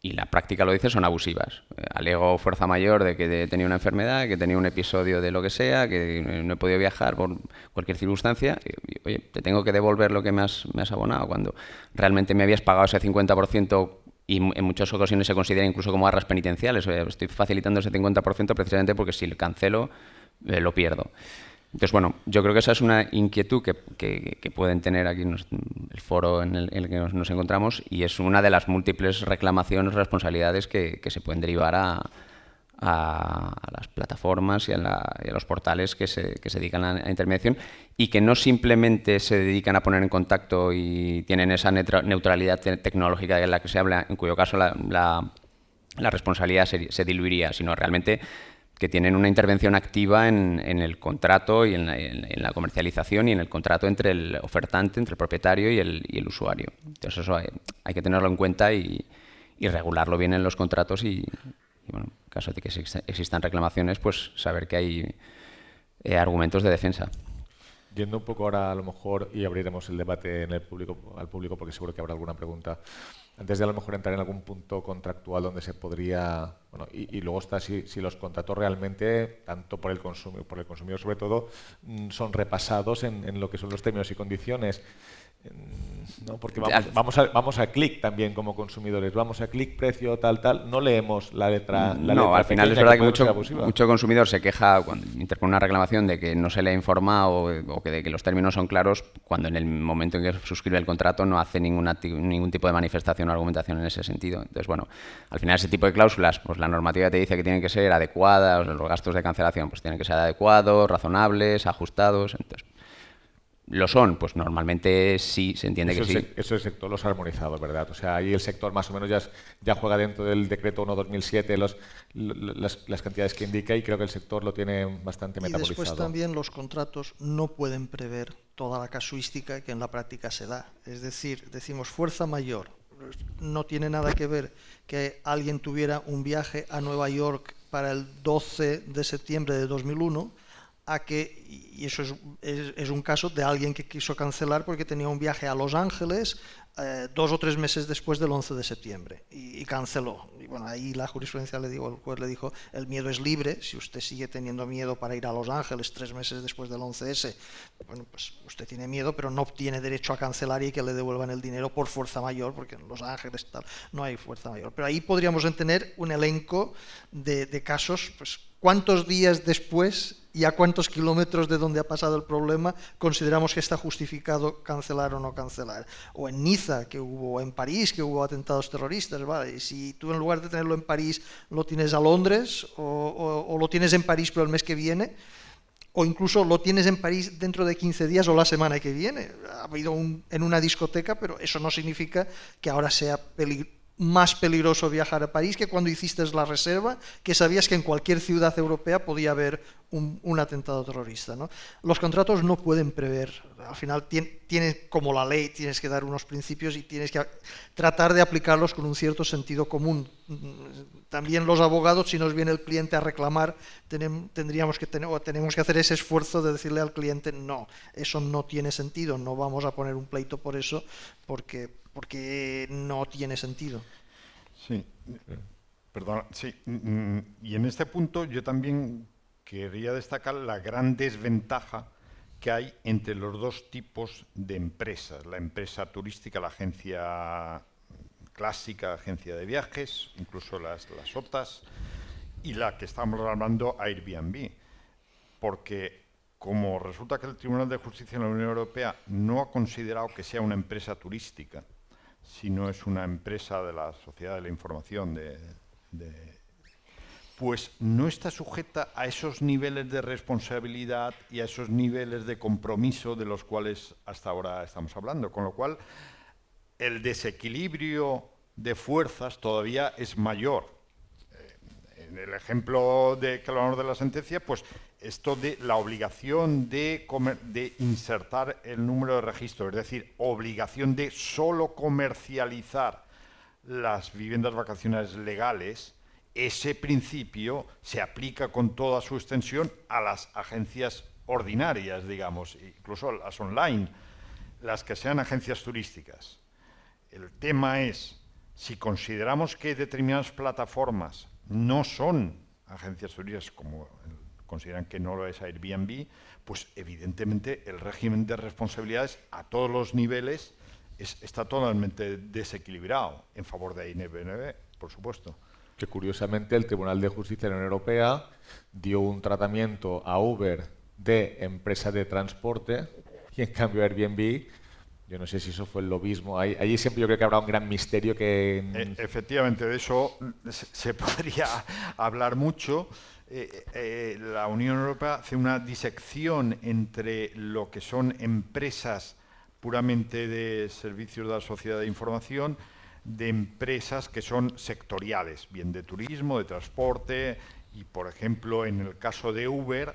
y la práctica lo dice, son abusivas. Alego fuerza mayor de que tenía una enfermedad, que tenía un episodio de lo que sea, que no he podido viajar por cualquier circunstancia. Y, oye, te tengo que devolver lo que me has abonado, cuando realmente me habías pagado ese 50%, y en muchas ocasiones se considera incluso como arras penitenciales. Estoy facilitando ese 50% precisamente porque si lo cancelo, lo pierdo. Entonces, bueno, yo creo que esa es una inquietud que pueden tener aquí en el foro en el que nos encontramos, y es una de las múltiples reclamaciones, responsabilidades que se pueden derivar a las plataformas y a los portales que se dedican a la intermediación, y que no simplemente se dedican a poner en contacto y tienen esa neutralidad tecnológica de la que se habla, en cuyo caso la responsabilidad se diluiría, sino realmente que tienen una intervención activa en el contrato y en la comercialización y en el contrato entre el ofertante, entre el propietario y el usuario. Entonces eso hay que tenerlo en cuenta y regularlo bien en los contratos, y bueno, en caso de que existan reclamaciones, pues saber que hay argumentos de defensa. Yendo un poco ahora a lo mejor, y abriremos el debate al público porque seguro que habrá alguna pregunta, antes de a lo mejor entrar en algún punto contractual donde se podría, bueno, y luego está si los contratos realmente, tanto por el consumidor sobre todo, son repasados en lo que son los términos y condiciones. No, porque vamos a clic también como consumidores, vamos a clic, precio, tal, no leemos la letra. No, al final es verdad que mucho consumidor se queja cuando interpone una reclamación de que no se le ha informado o que de que los términos son claros, cuando en el momento en que suscribe el contrato no hace ningún tipo de manifestación o argumentación en ese sentido. Entonces, bueno, al final ese tipo de cláusulas, pues la normativa te dice que tienen que ser adecuadas, los gastos de cancelación pues tienen que ser adecuados, razonables, ajustados, entonces... ¿Lo son? Pues normalmente sí, se entiende que sí. Eso es el sector los armonizados, ¿verdad? O sea, ahí el sector más o menos ya juega dentro del decreto 1/2007 las cantidades que indica y creo que el sector lo tiene bastante metabolizado. Y después también los contratos no pueden prever toda la casuística que en la práctica se da. Es decir, decimos fuerza mayor. No tiene nada que ver que alguien tuviera un viaje a Nueva York para el 12 de septiembre de 2001 a que, y eso es un caso de alguien que quiso cancelar porque tenía un viaje a Los Ángeles 2 o 3 meses después del 11 de septiembre y canceló. Y bueno, ahí la jurisprudencia el juez le dijo, el miedo es libre, si usted sigue teniendo miedo para ir a Los Ángeles 3 meses después del 11S, bueno, pues usted tiene miedo, pero no tiene derecho a cancelar y que le devuelvan el dinero por fuerza mayor, porque en Los Ángeles tal, no hay fuerza mayor. Pero ahí podríamos tener un elenco de casos, pues cuántos días después y a cuántos kilómetros de donde ha pasado el problema consideramos que está justificado cancelar o no cancelar. O en Niza, que hubo, en París, que hubo atentados terroristas, ¿vale? Y si tú en lugar de tenerlo en París lo tienes a Londres o lo tienes en París pero el mes que viene, o incluso lo tienes en París dentro de 15 días o la semana que viene. Ha habido en una discoteca, pero eso no significa que ahora sea más peligroso viajar a París que cuando hiciste la reserva, que sabías que en cualquier ciudad europea podía haber un atentado terrorista, ¿no? Los contratos no pueden prever, al final tienes, como la ley, tienes que dar unos principios y tienes que tratar de aplicarlos con un cierto sentido común. También los abogados, si nos viene el cliente a reclamar, tenemos que hacer ese esfuerzo de decirle al cliente, no, eso no tiene sentido, no vamos a poner un pleito por eso, porque no tiene sentido. Sí, perdón, sí. Y en este punto yo también quería destacar la gran desventaja que hay entre los dos tipos de empresas. La empresa turística, la agencia clásica, agencia de viajes, incluso las OTAs, y la que estamos hablando, Airbnb. Porque como resulta que el Tribunal de Justicia de la Unión Europea no ha considerado que sea una empresa turística, sino es una empresa de la sociedad de la información, pues no está sujeta a esos niveles de responsabilidad y a esos niveles de compromiso de los cuales hasta ahora estamos hablando. Con lo cual, el desequilibrio de fuerzas todavía es mayor. En el ejemplo que hablamos de la sentencia, pues esto de la obligación de insertar el número de registro, es decir, obligación de solo comercializar las viviendas vacacionales legales, ese principio se aplica con toda su extensión a las agencias ordinarias, digamos, incluso las online, las que sean agencias turísticas. El tema es, si consideramos que determinadas plataformas no son agencias turísticas, como consideran que no lo es Airbnb, pues evidentemente el régimen de responsabilidades a todos los niveles está totalmente desequilibrado en favor de Airbnb, por supuesto. Que curiosamente el Tribunal de Justicia de la Unión Europea dio un tratamiento a Uber de empresa de transporte y en cambio Airbnb, yo no sé si eso fue el lobismo, allí siempre yo creo que habrá un gran misterio que... Efectivamente, de eso se podría hablar mucho. La Unión Europea hace una disección entre lo que son empresas puramente de servicios de la sociedad de información, de empresas que son sectoriales, bien de turismo, de transporte, y por ejemplo en el caso de Uber,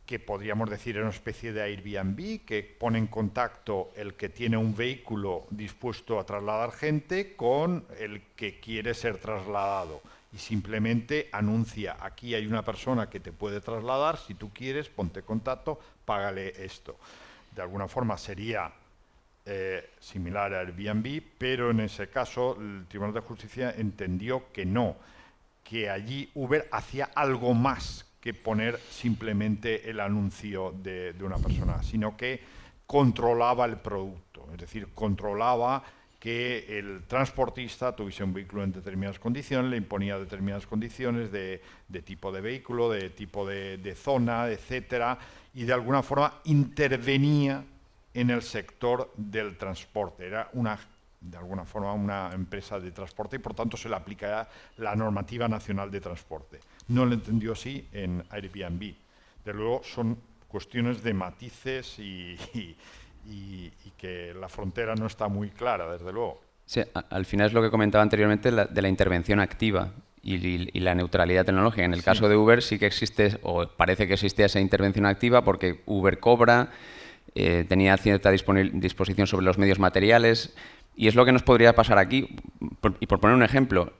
que podríamos decir es una especie de Airbnb, que pone en contacto el que tiene un vehículo dispuesto a trasladar gente con el que quiere ser trasladado. Y simplemente anuncia, aquí hay una persona que te puede trasladar, si tú quieres, ponte en contacto, págale esto. De alguna forma sería similar a Airbnb, pero en ese caso el Tribunal de Justicia entendió que no, que allí Uber hacía algo más que poner simplemente el anuncio de una persona, sino que controlaba el producto. es decir, controlaba que el transportista tuviese un vehículo en determinadas condiciones, le imponía determinadas condiciones de tipo de vehículo, de tipo de zona, etcétera, y de alguna forma intervenía en el sector del transporte. Era de alguna forma una empresa de transporte y por tanto se le aplica la normativa nacional de transporte. No lo entendió así en Airbnb. De luego son cuestiones de matices y que la frontera no está muy clara, desde luego. Sí, al final es lo que comentaba anteriormente de la intervención activa y la neutralidad tecnológica. En el caso de Uber sí que existe, o parece que existe esa intervención activa porque Uber cobra, tenía cierta disposición sobre los medios materiales, y es lo que nos podría pasar aquí. Y por poner un ejemplo,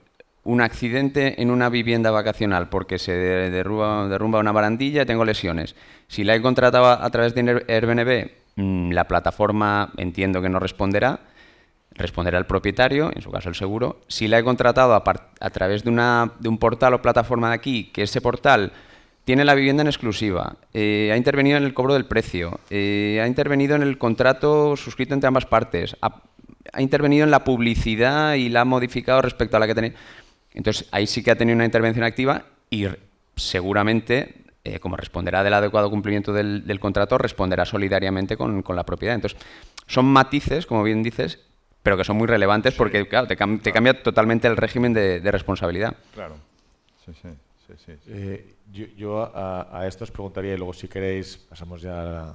un accidente en una vivienda vacacional porque se derrumba una barandilla y tengo lesiones. Si la he contratado a través de Airbnb, la plataforma entiendo que no responderá el propietario, en su caso el seguro. Si la he contratado a través de un portal o plataforma de aquí, que ese portal tiene la vivienda en exclusiva, ha intervenido en el cobro del precio, ha intervenido en el contrato suscrito entre ambas partes, ha intervenido en la publicidad y la ha modificado respecto a la que tenía. Entonces, ahí sí que ha tenido una intervención activa y seguramente, como responderá del adecuado cumplimiento del contrato, responderá solidariamente con la propiedad. Entonces, son matices, como bien dices, pero que son muy relevantes porque, claro, te cambia totalmente el régimen de responsabilidad. Claro, sí. Yo a esto os preguntaría, y luego si queréis pasamos ya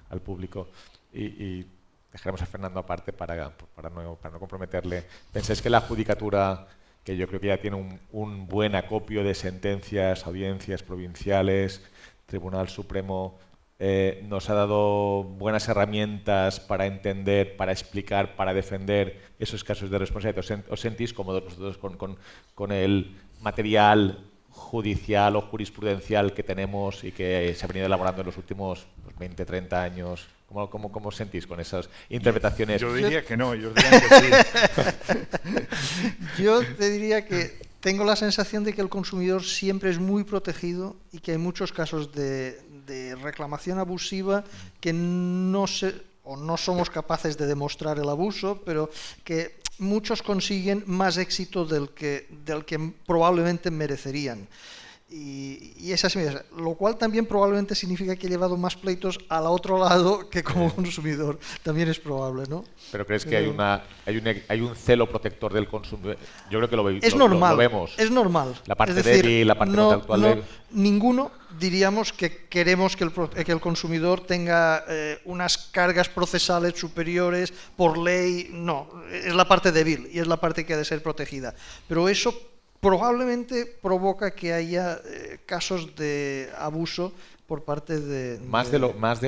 al público y dejaremos a Fernando aparte para no comprometerle. ¿Pensáis que la judicatura, que yo creo que ya tiene un buen acopio de sentencias, audiencias provinciales, Tribunal Supremo, nos ha dado buenas herramientas para entender, para explicar, para defender esos casos de responsabilidad? ¿Os sentís cómodos vosotros con el material judicial o jurisprudencial que tenemos y que se ha venido elaborando en los últimos 20, 30 años? ¿Cómo os sentís con esas interpretaciones? Yo diría que no, yo diría que sí. Yo te diría que tengo la sensación de que el consumidor siempre es muy protegido y que hay muchos casos de reclamación abusiva que no somos capaces de demostrar el abuso, pero que muchos consiguen más éxito del que probablemente merecerían. Y es así, lo cual también probablemente significa que he llevado más pleitos al otro lado que como consumidor. También es probable, ¿no? ¿Pero crees que hay un celo protector del consumidor? Yo creo que lo vemos. Es normal, es normal. La parte es decir, débil, la parte contractual débil. Ninguno diríamos que queremos que el consumidor tenga unas cargas procesales superiores por ley. No, es la parte débil y es la parte que ha de ser protegida. Pero eso probablemente provoca que haya casos de abuso por parte de... Más de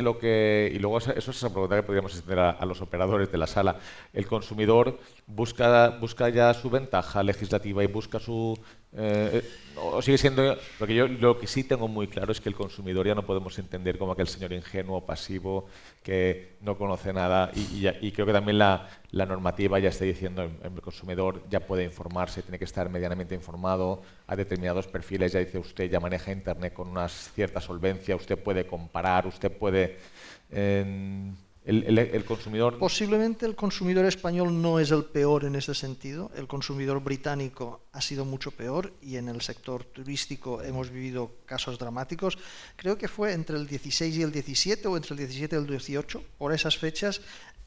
lo que... Y luego eso es una pregunta que podríamos extender a los operadores de la sala. El consumidor busca ya su ventaja legislativa y busca su... o sigue siendo... Porque yo lo que sí tengo muy claro es que el consumidor ya no podemos entender como aquel señor ingenuo, pasivo, que no conoce nada y creo que también la normativa ya está diciendo el consumidor ya puede informarse, tiene que estar medianamente informado a determinados perfiles, ya dice usted, ya maneja Internet con una cierta solvencia, usted puede comparar, usted puede... El consumidor... Posiblemente el consumidor español no es el peor en ese sentido. El consumidor británico ha sido mucho peor y en el sector turístico hemos vivido casos dramáticos. Creo que fue entre el 16 y el 17 o entre el 17 y el 18, por esas fechas.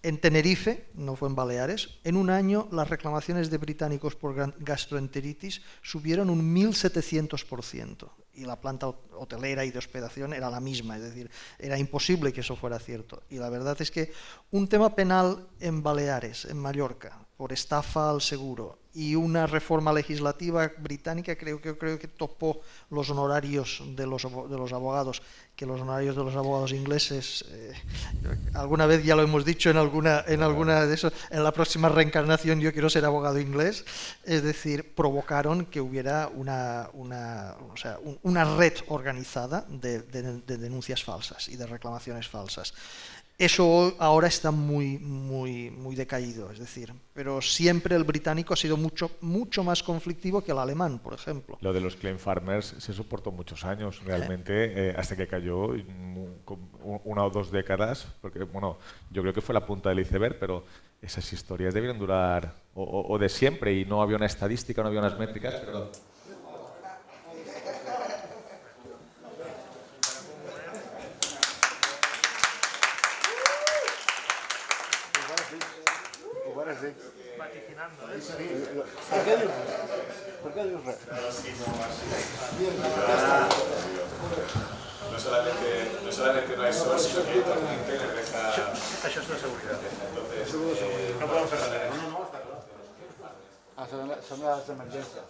En Tenerife, no fue en Baleares, en un año las reclamaciones de británicos por gastroenteritis subieron un 1700%. Y la planta hotelera y de hospedación era la misma, es decir, era imposible que eso fuera cierto. Y la verdad es que un tema penal en Baleares, en Mallorca, por estafa al seguro y una reforma legislativa británica creo que topó los honorarios de los abogados, que los honorarios de los abogados ingleses, alguna vez ya lo hemos dicho en alguna de esos, en la próxima reencarnación yo quiero ser abogado inglés, es decir, provocaron que hubiera una red organizada de denuncias falsas y de reclamaciones falsas. Eso ahora está muy decaído, es decir, pero siempre el británico ha sido mucho más conflictivo que el alemán, por ejemplo. Lo de los claim farmers se soportó muchos años, realmente, hasta que cayó una o dos décadas, porque bueno, yo creo que fue la punta del iceberg, pero esas historias debieron durar o de siempre, y no había una estadística, no había unas métricas, pero... Vaticinando, ¿Por qué dius res? No solamente no hay sol, sino que hay tormenta y les deja... Això és de seguretat. Entonces, No podem fer res. No, està clar. Son las emergencias.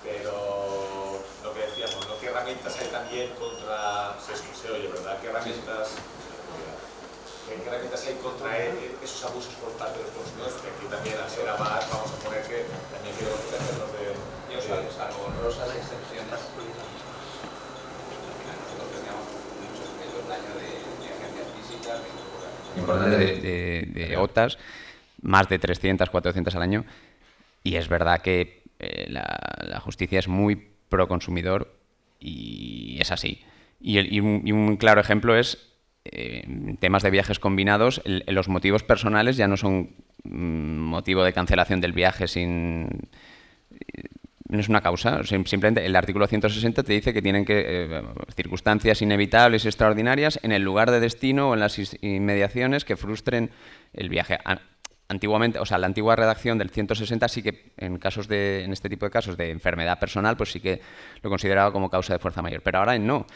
pero lo que decíamos, ¿no? ¿Qué herramientas hay también contra... Se oye, ¿verdad? ¿Qué herramientas hay contra esos abusos por parte de los consumidores? Que aquí también, al ser AMAR, vamos a poner que también queremos protegernos de... Salvo honrosas excepciones, nosotros teníamos muchos el daño de agencias físicas, de OTAs, más de 300, 400 al año, y es verdad que la justicia es muy pro consumidor y es así. Y un claro ejemplo es temas de viajes combinados, los motivos personales ya no son motivo de cancelación del viaje no es una causa, simplemente el artículo 160 te dice que tienen que circunstancias inevitables y extraordinarias en el lugar de destino o en las inmediaciones que frustren el viaje. Antiguamente, o sea, la antigua redacción del 160 sí que en este tipo de casos de enfermedad personal, pues sí que lo consideraba como causa de fuerza mayor, pero ahora no.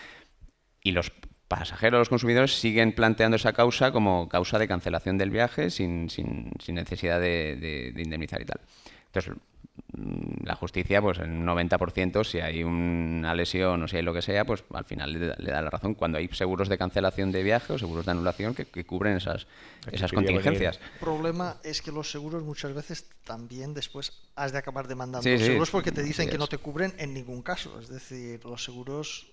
Y los pasajeros, los consumidores siguen planteando esa causa como causa de cancelación del viaje sin necesidad de indemnizar y tal. Entonces, la justicia, pues en un 90%, si hay una lesión o si hay lo que sea, pues al final le da la razón. Cuando hay seguros de cancelación de viaje o seguros de anulación que cubren esas contingencias. El problema es que los seguros muchas veces también después has de acabar demandando los seguros porque te dicen que no te cubren en ningún caso. Es decir, los seguros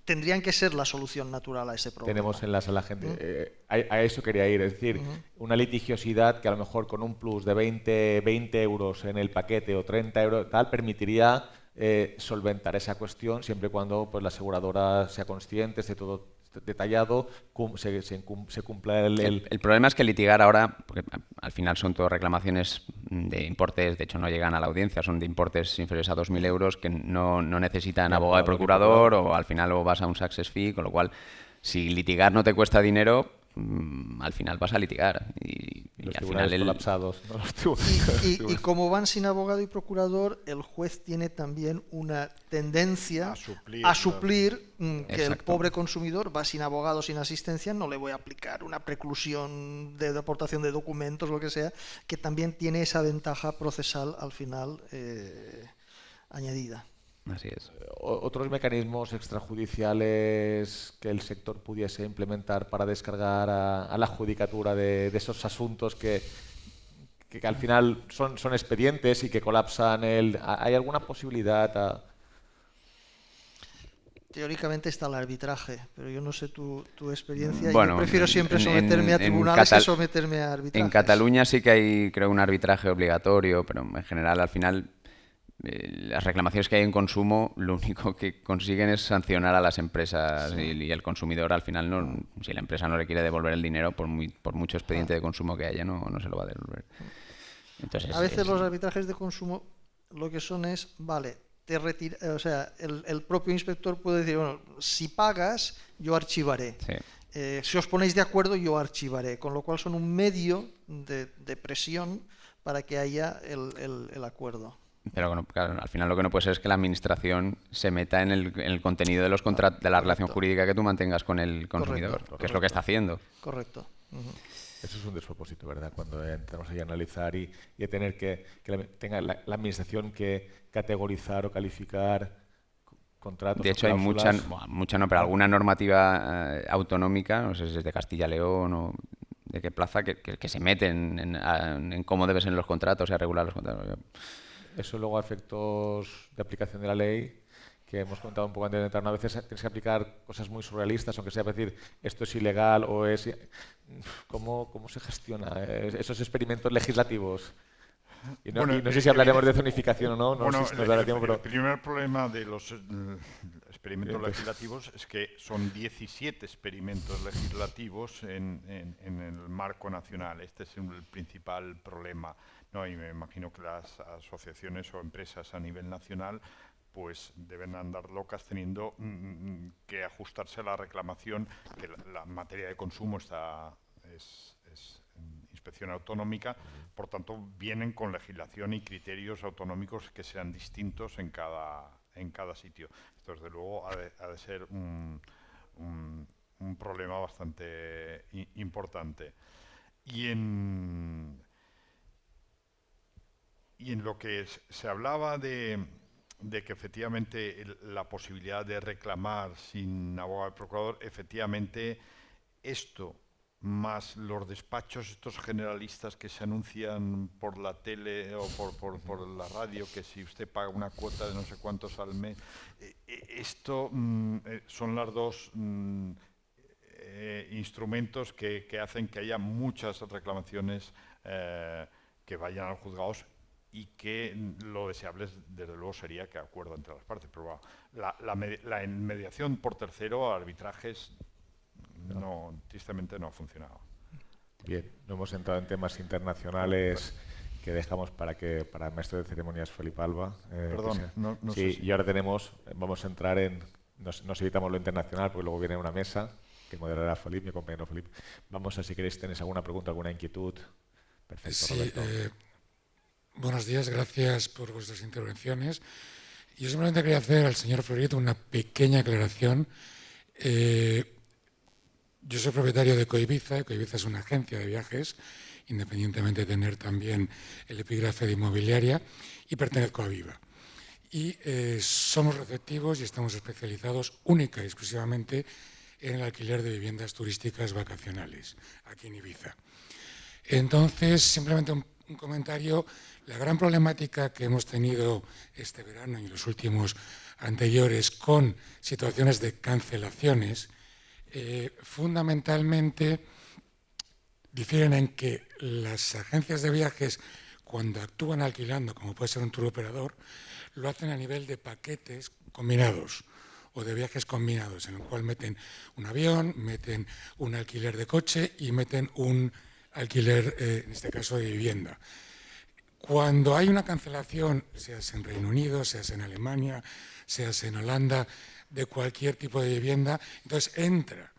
tendrían que ser la solución natural a ese problema. Tenemos en la sala gente, a eso quería ir, es decir, una litigiosidad que a lo mejor con un plus de 20 euros en el paquete o 30 euros tal permitiría solventar esa cuestión siempre y cuando pues, la aseguradora sea consciente, esté todo detallado, se cumpla el problema es que litigar ahora, porque al final son todas reclamaciones de importes, de hecho no llegan a la audiencia, son de importes inferiores a 2.000 euros que no necesitan abogado y procurador, o al final o vas a un success fee, con lo cual si litigar no te cuesta dinero, al final vas a litigar y al final colapsados, ¿no? y como van sin abogado y procurador, el juez tiene también una tendencia a suplir que el pobre consumidor va sin abogado, sin asistencia, no le voy a aplicar una preclusión de aportación de documentos, lo que sea, que también tiene esa ventaja procesal al final añadida. Así es. ¿Otros mecanismos extrajudiciales que el sector pudiese implementar para descargar a la judicatura de esos asuntos que al final son expedientes y que colapsan ¿hay alguna posibilidad? Teóricamente está el arbitraje, pero yo no sé tu experiencia. Bueno, yo prefiero siempre someterme a tribunales que someterme a arbitrajes. En Cataluña sí que hay, creo, un arbitraje obligatorio, pero en general, al final, las reclamaciones que hay en consumo, lo único que consiguen es sancionar a las empresas y el consumidor, al final, no, si la empresa no le quiere devolver el dinero, por mucho expediente de consumo que haya, no se lo va a devolver. Entonces, a veces los arbitrajes de consumo lo que son es, vale, o sea, el propio inspector puede decir, bueno, si pagas, yo archivaré. Sí. Si os ponéis de acuerdo, yo archivaré. Con lo cual son un medio de presión para que haya el acuerdo. Pero bueno, claro, al final lo que no puede ser es que la administración se meta en el contenido de los contratos, de la relación jurídica que tú mantengas con el consumidor, que es lo que está haciendo. Correcto. Eso es un despropósito, ¿verdad? Cuando entramos ahí a analizar y a tener que tenga la administración que categorizar o calificar contratos. De hecho, hay mucha no, pero alguna normativa autonómica, no sé si es de Castilla y León o de qué plaza, que se meten en cómo deben ser los contratos y a regular los contratos. Eso luego a efectos de aplicación de la ley, que hemos comentado un poco antes de entrar, a veces tienes que aplicar cosas muy surrealistas, aunque sea para decir esto es ilegal o es... ¿Cómo se gestiona esos experimentos legislativos? Y no, y no sé si hablaremos de zonificación o no, no sé si nos dará tiempo, pero... El primer problema de los experimentos legislativos es que son 17 experimentos legislativos en el marco nacional. Este es el principal problema, ¿no? Y me imagino que las asociaciones o empresas a nivel nacional pues deben andar locas teniendo que ajustarse a la reclamación, que la materia de consumo es inspección autonómica, por tanto vienen con legislación y criterios autonómicos que sean distintos en cada sitio. Esto desde luego ha de ser un problema bastante importante. Y en lo que se hablaba de que efectivamente la posibilidad de reclamar sin abogado del procurador, efectivamente esto más los despachos estos generalistas que se anuncian por la tele o por la radio, que si usted paga una cuota de no sé cuántos al mes, esto son las dos instrumentos que hacen que haya muchas reclamaciones que vayan a los juzgados, y que lo deseable desde luego sería que acuerdo entre las partes, pero bueno, la mediación por tercero, arbitrajes, no, tristemente no ha funcionado. Bien, no hemos entrado en temas internacionales que dejamos para el maestro de ceremonias Felipe Alba. Perdón, no sí, sé si... y ahora vamos a entrar en, nos evitamos lo internacional porque luego viene una mesa que moderará Felipe, mi compañero Felipe. Vamos a, si queréis, tenéis alguna pregunta, alguna inquietud. Perfecto, sí, Roberto. Buenos días, gracias por vuestras intervenciones. Yo simplemente quería hacer al señor Florieto una pequeña aclaración. Yo soy propietario de Coibiza. Coibiza es una agencia de viajes, independientemente de tener también el epígrafe de inmobiliaria, y pertenezco a Viva. Y somos receptivos y estamos especializados única y exclusivamente en el alquiler de viviendas turísticas vacacionales, aquí en Ibiza. Entonces, simplemente un comentario. La gran problemática que hemos tenido este verano y los últimos anteriores con situaciones de cancelaciones, fundamentalmente difieren en que las agencias de viajes, cuando actúan alquilando, como puede ser un tour operador, lo hacen a nivel de paquetes combinados o de viajes combinados, en el cual meten un avión, meten un alquiler de coche y meten un alquiler, en este caso, de vivienda. Cuando hay una cancelación, sea en Reino Unido, sea en Alemania, sea en Holanda, de cualquier tipo de vivienda, entonces entra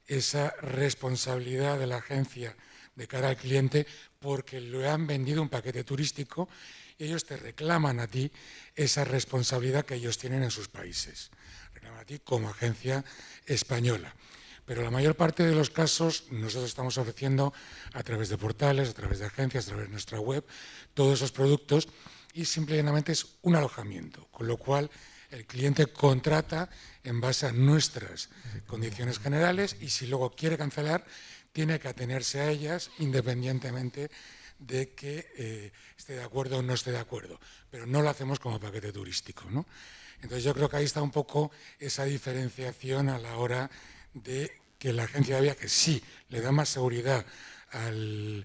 esa responsabilidad de la agencia de cara al cliente porque le han vendido un paquete turístico y ellos te reclaman a ti esa responsabilidad que ellos tienen en sus países. Reclaman a ti como agencia española. Pero la mayor parte de los casos nosotros estamos ofreciendo a través de portales, a través de agencias, a través de nuestra web, todos esos productos y simplemente es un alojamiento, con lo cual el cliente contrata en base a nuestras condiciones generales y si luego quiere cancelar tiene que atenerse a ellas independientemente de que esté de acuerdo o no esté de acuerdo, pero no lo hacemos como paquete turístico, ¿no? Entonces yo creo que ahí está un poco esa diferenciación a la hora de que la agencia de viajes sí le da más seguridad al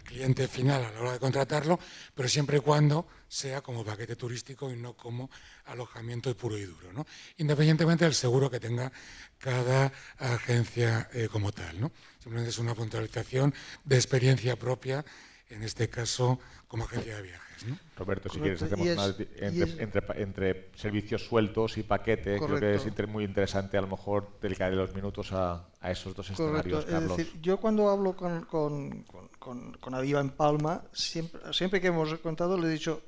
cliente final a la hora de contratarlo, pero siempre y cuando sea como paquete turístico y no como alojamiento puro y duro, ¿no? Independientemente del seguro que tenga cada agencia como tal, ¿no? Simplemente es una puntualización de experiencia propia, en este caso como agencia de viajes, ¿no? Roberto, si Correcto. quieres, hacemos entre servicios sueltos y paquete. Correcto. Creo que es muy interesante a lo mejor dedicar los minutos a esos dos escenarios, Correcto. Carlos. Es decir, yo cuando hablo con Aviva en Palma, siempre que hemos contado le he dicho,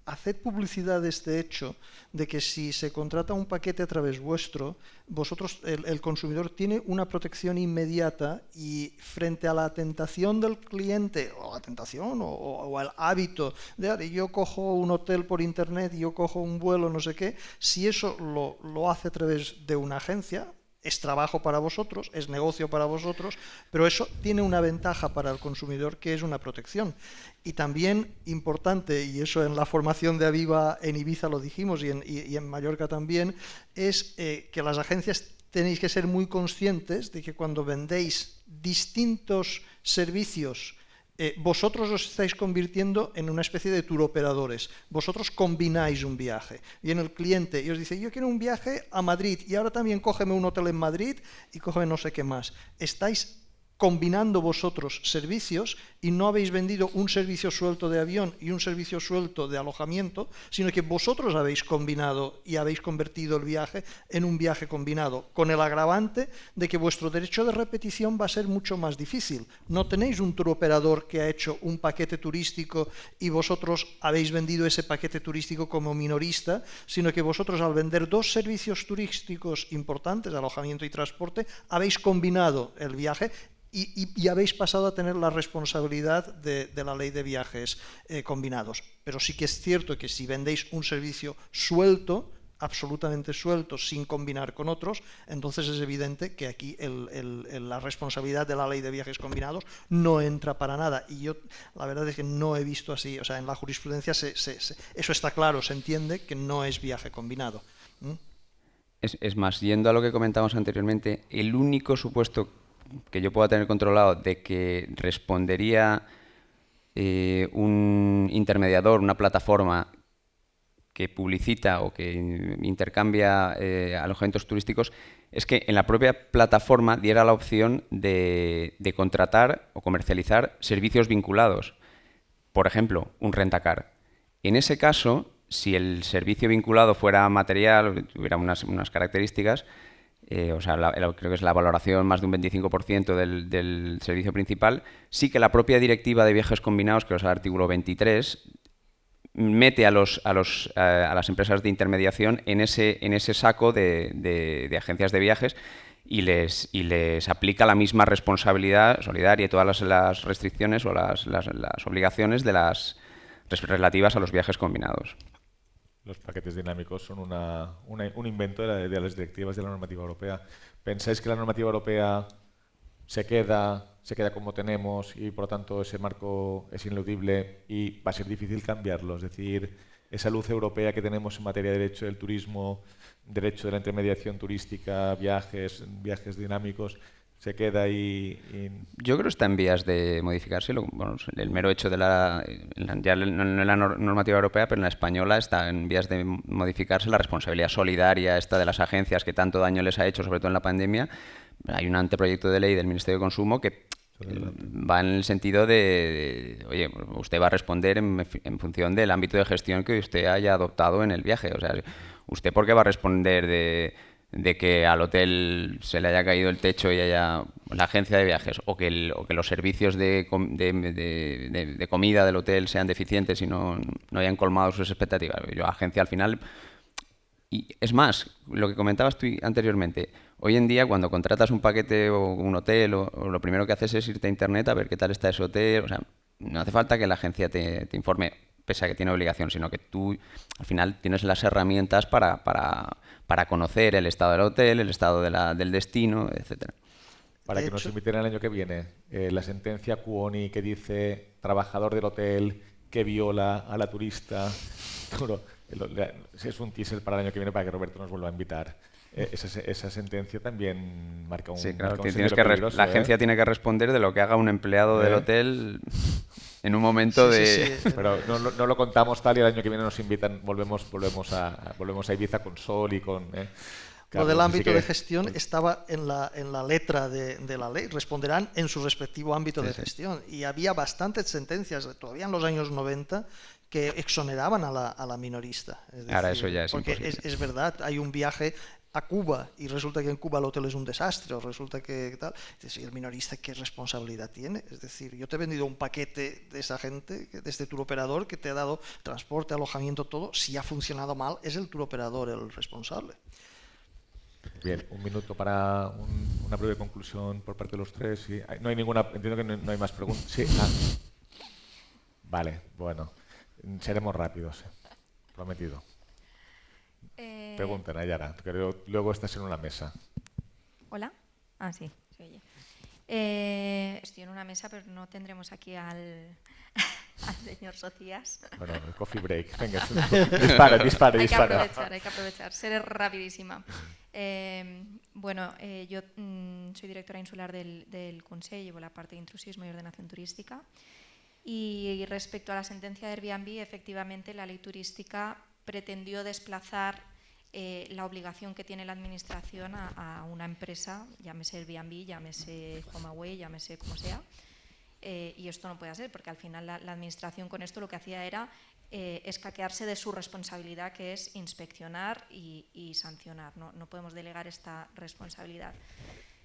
haced publicidad de este hecho, de que si se contrata un paquete a través vuestro, vosotros, el consumidor, tiene una protección inmediata y frente a la tentación del cliente, o la tentación, o el hábito de yo cojo un hotel por internet, yo cojo un vuelo, no sé qué, si eso lo hace a través de una agencia, es trabajo para vosotros, es negocio para vosotros, pero eso tiene una ventaja para el consumidor que es una protección. Y también importante, y eso en la formación de Aviva en Ibiza lo dijimos y en Mallorca también, es que las agencias tenéis que ser muy conscientes de que cuando vendéis distintos servicios, vosotros os estáis convirtiendo en una especie de tour operadores. Vosotros combináis un viaje. Viene el cliente y os dice, yo quiero un viaje a Madrid y ahora también cógeme un hotel en Madrid y cógeme no sé qué más. Estáis combinando vosotros servicios y no habéis vendido un servicio suelto de avión y un servicio suelto de alojamiento, sino que vosotros habéis combinado y habéis convertido el viaje en un viaje combinado, con el agravante de que vuestro derecho de repetición va a ser mucho más difícil. No tenéis un tour operador que ha hecho un paquete turístico y vosotros habéis vendido ese paquete turístico como minorista, sino que vosotros al vender dos servicios turísticos importantes, alojamiento y transporte, habéis combinado el viaje y habéis pasado a tener la responsabilidad de la ley de viajes combinados. Pero sí que es cierto que si vendéis un servicio suelto, absolutamente suelto, sin combinar con otros, entonces es evidente que aquí la responsabilidad de la ley de viajes combinados no entra para nada. Y yo la verdad es que no he visto así, o sea, en la jurisprudencia eso está claro, se entiende que no es viaje combinado. Es más, yendo a lo que comentábamos anteriormente, el único supuesto que yo pueda tener controlado de que respondería un intermediador, una plataforma que publicita o que intercambia alojamientos turísticos, es que en la propia plataforma diera la opción de contratar o comercializar servicios vinculados. Por ejemplo, un rentacar. En ese caso, si el servicio vinculado fuera material, tuviera unas características, o sea, creo que es la valoración más de un 25% del servicio principal, sí que la propia directiva de viajes combinados, que es el artículo 23, mete a las empresas de intermediación en ese saco de agencias de viajes y les aplica la misma responsabilidad solidaria y todas las restricciones o las obligaciones relativas a los viajes combinados. Los paquetes dinámicos son un invento de las directivas de la normativa europea. ¿Pensáis que la normativa europea se queda como tenemos y por lo tanto ese marco es ineludible y va a ser difícil cambiarlo? Es decir, esa luz europea que tenemos en materia de derecho del turismo, derecho de la intermediación turística, viajes dinámicos, se queda ahí. Yo creo que está en vías de modificarse. Bueno, el mero hecho de ya no en la normativa europea, pero en la española está en vías de modificarse la responsabilidad solidaria esta de las agencias que tanto daño les ha hecho, sobre todo en la pandemia. Hay un anteproyecto de ley del Ministerio de Consumo que va en el sentido de oye, usted va a responder en función del ámbito de gestión que usted haya adoptado en el viaje. O sea, ¿usted por qué va a responder de que al hotel se le haya caído el techo y haya la agencia de viajes o que los servicios de comida del hotel sean deficientes y no hayan colmado sus expectativas? Yo, agencia al final... Y es más, lo que comentabas tú anteriormente, hoy en día cuando contratas un paquete o un hotel o lo primero que haces es irte a internet a ver qué tal está ese hotel. O sea, no hace falta que la agencia te informe, pese a que tiene obligación, sino que tú al final tienes las herramientas para conocer el estado del hotel, el estado del destino, etcétera. Para que nos inviten el año que viene, la sentencia Cuoni que dice trabajador del hotel que viola a la turista. Bueno, es un teaser para el año que viene para que Roberto nos vuelva a invitar. Esa sentencia también marca un... Sí, claro, peligroso, la agencia tiene que responder de lo que haga un empleado del hotel en un momento Sí. Pero no lo contamos tal y el año que viene nos invitan, volvemos a Ibiza con sol y con... Lo del ámbito de gestión estaba en la letra de la ley, responderán en su respectivo ámbito de gestión. Y había bastantes sentencias, todavía en los años 90, que exoneraban a la minorista. Es decir, ahora eso ya es porque imposible. es verdad, hay un viaje a Cuba y resulta que en Cuba el hotel es un desastre o resulta que tal, es decir, el minorista ¿qué responsabilidad tiene? Es decir, yo te he vendido un paquete de esa gente, de este tour operador que te ha dado transporte, alojamiento, todo. Si ha funcionado mal, es el tour operador el responsable. Bien, un minuto para una breve conclusión por parte de los tres. Sí, no hay ninguna, entiendo que no hay más preguntas. Sí, vale, bueno, seremos rápidos, prometido. Pregunten, Ayara, que luego estás en una mesa. Hola. Ah, sí, se oye. Estoy en una mesa, pero no tendremos aquí al señor Socias. Bueno, el coffee break. Venga, dispara. Hay que aprovechar. Seré rapidísima. Yo soy directora insular del Consell, llevo la parte de intrusismo y ordenación turística. Y respecto a la sentencia de Airbnb, efectivamente la ley turística pretendió desplazar la obligación que tiene la administración a una empresa, llámese Airbnb, llámese HomeAway, llámese como sea, y esto no puede ser, porque al final la administración con esto lo que hacía era escaquearse de su responsabilidad, que es inspeccionar y sancionar. No podemos delegar esta responsabilidad.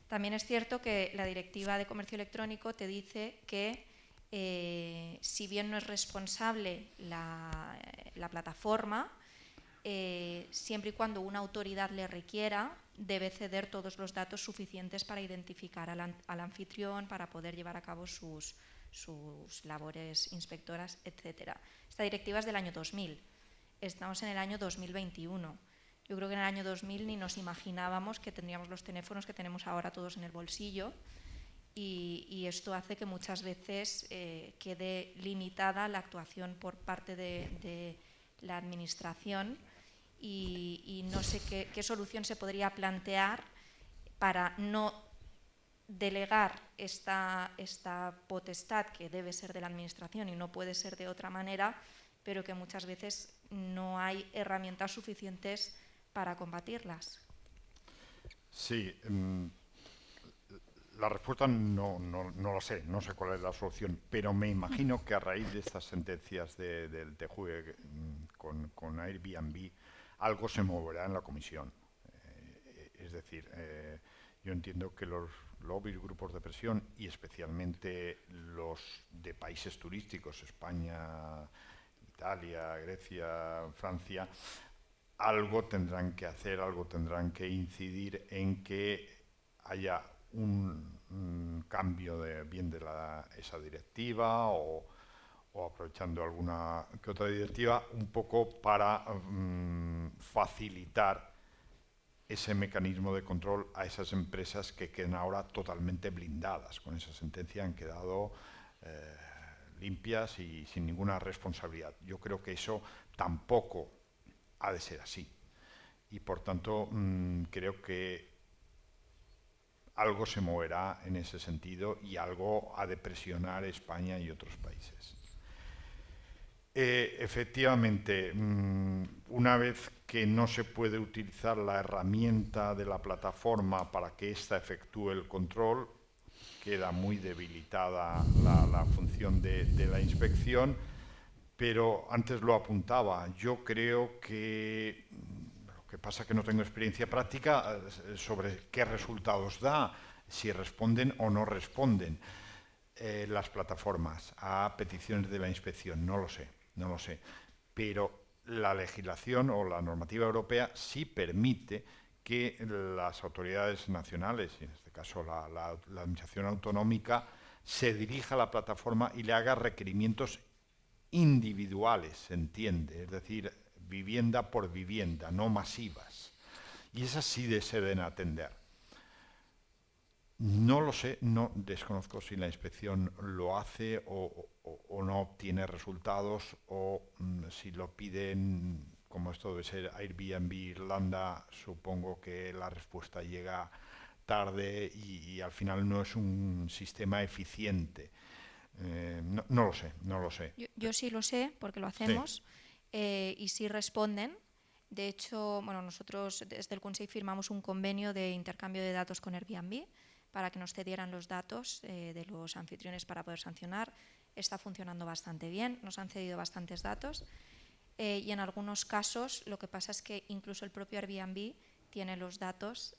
También es cierto que la Directiva de Comercio Electrónico te dice que si bien no es responsable la plataforma, siempre y cuando una autoridad le requiera, debe ceder todos los datos suficientes para identificar al anfitrión, para poder llevar a cabo sus labores inspectoras, etc. Esta directiva es del año 2000. Estamos en el año 2021. Yo creo que en el año 2000 ni nos imaginábamos que tendríamos los teléfonos que tenemos ahora todos en el bolsillo, y esto hace que muchas veces quede limitada la actuación por parte de la administración, y no sé qué solución se podría plantear para no delegar esta potestad, que debe ser de la administración y no puede ser de otra manera, pero que muchas veces no hay herramientas suficientes para combatirlas. Sí, la respuesta no lo sé, no sé cuál es la solución, pero me imagino que a raíz de estas sentencias del TJUE con Airbnb, algo se moverá en la comisión. Es decir, yo entiendo que los lobbies, grupos de presión, y especialmente los de países turísticos, España, Italia, Grecia, Francia, algo tendrán que hacer, algo tendrán que incidir en que haya un cambio de esa directiva, o aprovechando alguna que otra directiva, un poco para facilitar ese mecanismo de control a esas empresas que quedan ahora totalmente blindadas. Con esa sentencia han quedado limpias y sin ninguna responsabilidad. Yo creo que eso tampoco ha de ser así. Y por tanto, creo que algo se moverá en ese sentido, y algo ha de presionar España y otros países. Efectivamente, una vez que no se puede utilizar la herramienta de la plataforma para que ésta efectúe el control, queda muy debilitada la función de la inspección, pero antes lo apuntaba. Yo creo que lo que pasa es que no tengo experiencia práctica sobre qué resultados da, si responden o no responden las plataformas a peticiones de la inspección. No lo sé, pero la legislación o la normativa europea sí permite que las autoridades nacionales, y en este caso la administración autonómica, se dirija a la plataforma y le haga requerimientos individuales, se entiende, es decir, vivienda por vivienda, no masivas. Y esas sí se deben atender. No lo sé, no desconozco si la inspección lo hace o no obtiene resultados, o si lo piden, como esto debe ser Airbnb Irlanda, supongo que la respuesta llega tarde y al final no es un sistema eficiente. No lo sé. Yo sí lo sé, porque lo hacemos, sí. Y sí responden. De hecho, nosotros desde el Consell firmamos un convenio de intercambio de datos con Airbnb para que nos cedieran los datos de los anfitriones para poder sancionar. Está funcionando bastante bien, nos han cedido bastantes datos, y en algunos casos lo que pasa es que incluso el propio Airbnb tiene los datos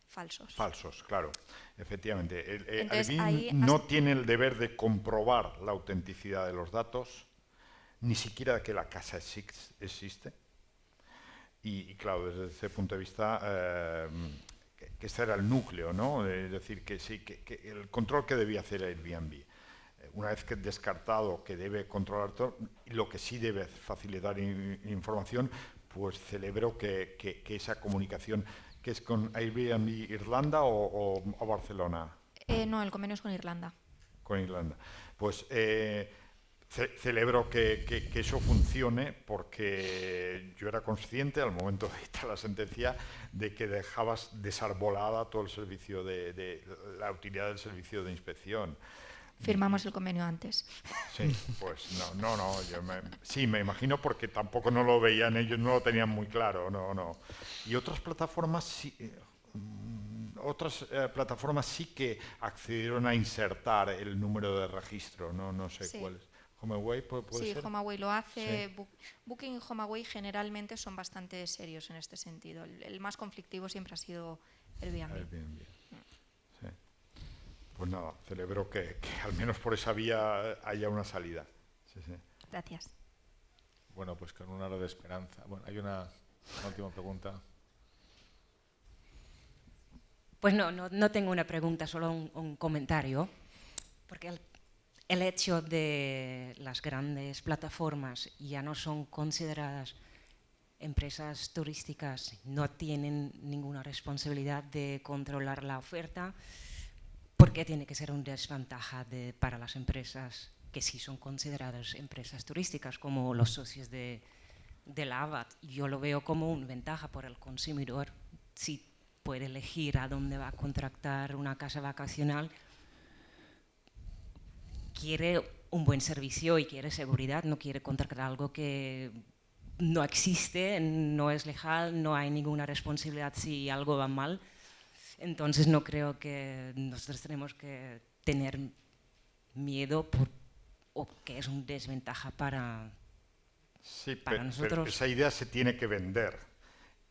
falsos. Falsos, claro, efectivamente. Entonces, Airbnb no tiene el deber de comprobar la autenticidad de los datos, ni siquiera de que la casa existe. Y claro, desde ese punto de vista, que este era el núcleo, ¿no? Es decir, que sí, que el control que debía hacer Airbnb. Una vez que descartado que debe controlar todo, lo que sí debe facilitar información, pues celebro que esa comunicación ¿Que es con Airbnb Irlanda o Barcelona? No, el convenio es con Irlanda. Con Irlanda. Pues celebro que eso funcione, porque yo era consciente al momento de dictar la sentencia de que dejabas desarbolada todo el servicio de la utilidad del servicio de inspección. Firmamos el convenio antes. Sí, pues no, sí, me imagino, porque tampoco no lo veían ellos, no lo tenían muy claro, no. Y otras plataformas sí, plataformas sí que accedieron a insertar el número de registro, no sé Sí. cuáles. HomeAway puede Sí, ser. HomeAway lo hace. Sí. Booking y HomeAway generalmente son bastante serios en este sentido. El más conflictivo siempre ha sido Airbnb. Airbnb. Sí. Pues nada, celebro que al menos por esa vía haya una salida. Sí. Gracias. Bueno, pues con un halo de esperanza. Bueno, hay una última pregunta. Pues no tengo una pregunta, solo un comentario, porque el hecho de las grandes plataformas ya no son consideradas empresas turísticas, no tienen ninguna responsabilidad de controlar la oferta, ¿por qué tiene que ser una desventaja para las empresas que sí son consideradas empresas turísticas, como los socios de la ABAT? Yo lo veo como una ventaja por el consumidor, si puede elegir a dónde va a contratar una casa vacacional, quiere un buen servicio y quiere seguridad, no quiere contratar algo que no existe, no es legal, no hay ninguna responsabilidad si algo va mal. Entonces no creo que nosotros tenemos que tener miedo o que es una desventaja para nosotros. Pero esa idea se tiene que vender.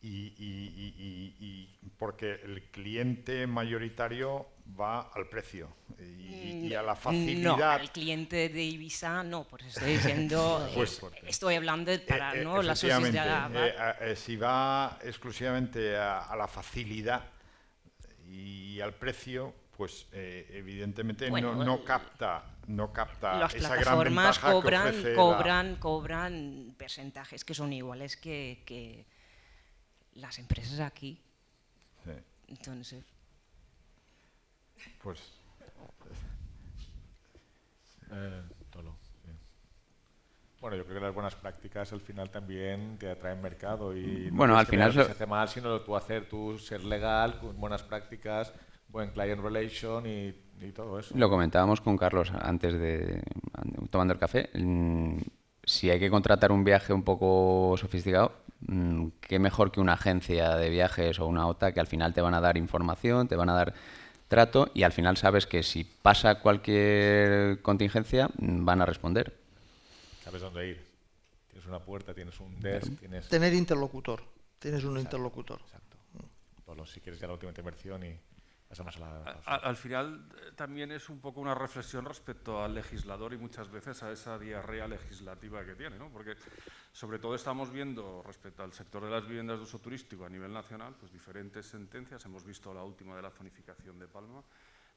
Y porque el cliente mayoritario va al precio y a la facilidad. No, el cliente de Ibiza no, por eso estoy diciendo, Pues, estoy hablando para la sociedad. Si va exclusivamente a la facilidad y al precio, pues evidentemente bueno, no capta las esa gran ventaja que ofrece cobran porcentajes que son iguales que las empresas aquí. Sí. Entonces, pues Tolo, sí. Bueno, yo creo que las buenas prácticas al final también te atraen mercado y Bueno, no al final se hace mal, sino tú ser legal, con buenas prácticas, buen client relation y todo eso. Lo comentábamos con Carlos antes tomando el café. Si hay que contratar un viaje un poco sofisticado, qué mejor que una agencia de viajes o una OTA, que al final te van a dar información, te van a dar trato, y al final sabes que si pasa cualquier contingencia van a responder. Sabes dónde ir. Tienes una puerta, tienes un desk, tienes... Tener interlocutor. Tienes un interlocutor. Exacto. Pablo, si quieres ya la última intervención y pasamos a la... Al final también es un poco una reflexión respecto al legislador y muchas veces a esa diarrea legislativa que tiene, ¿no? Porque sobre todo estamos viendo respecto al sector de las viviendas de uso turístico a nivel nacional, pues diferentes sentencias. Hemos visto la última de la zonificación de Palma.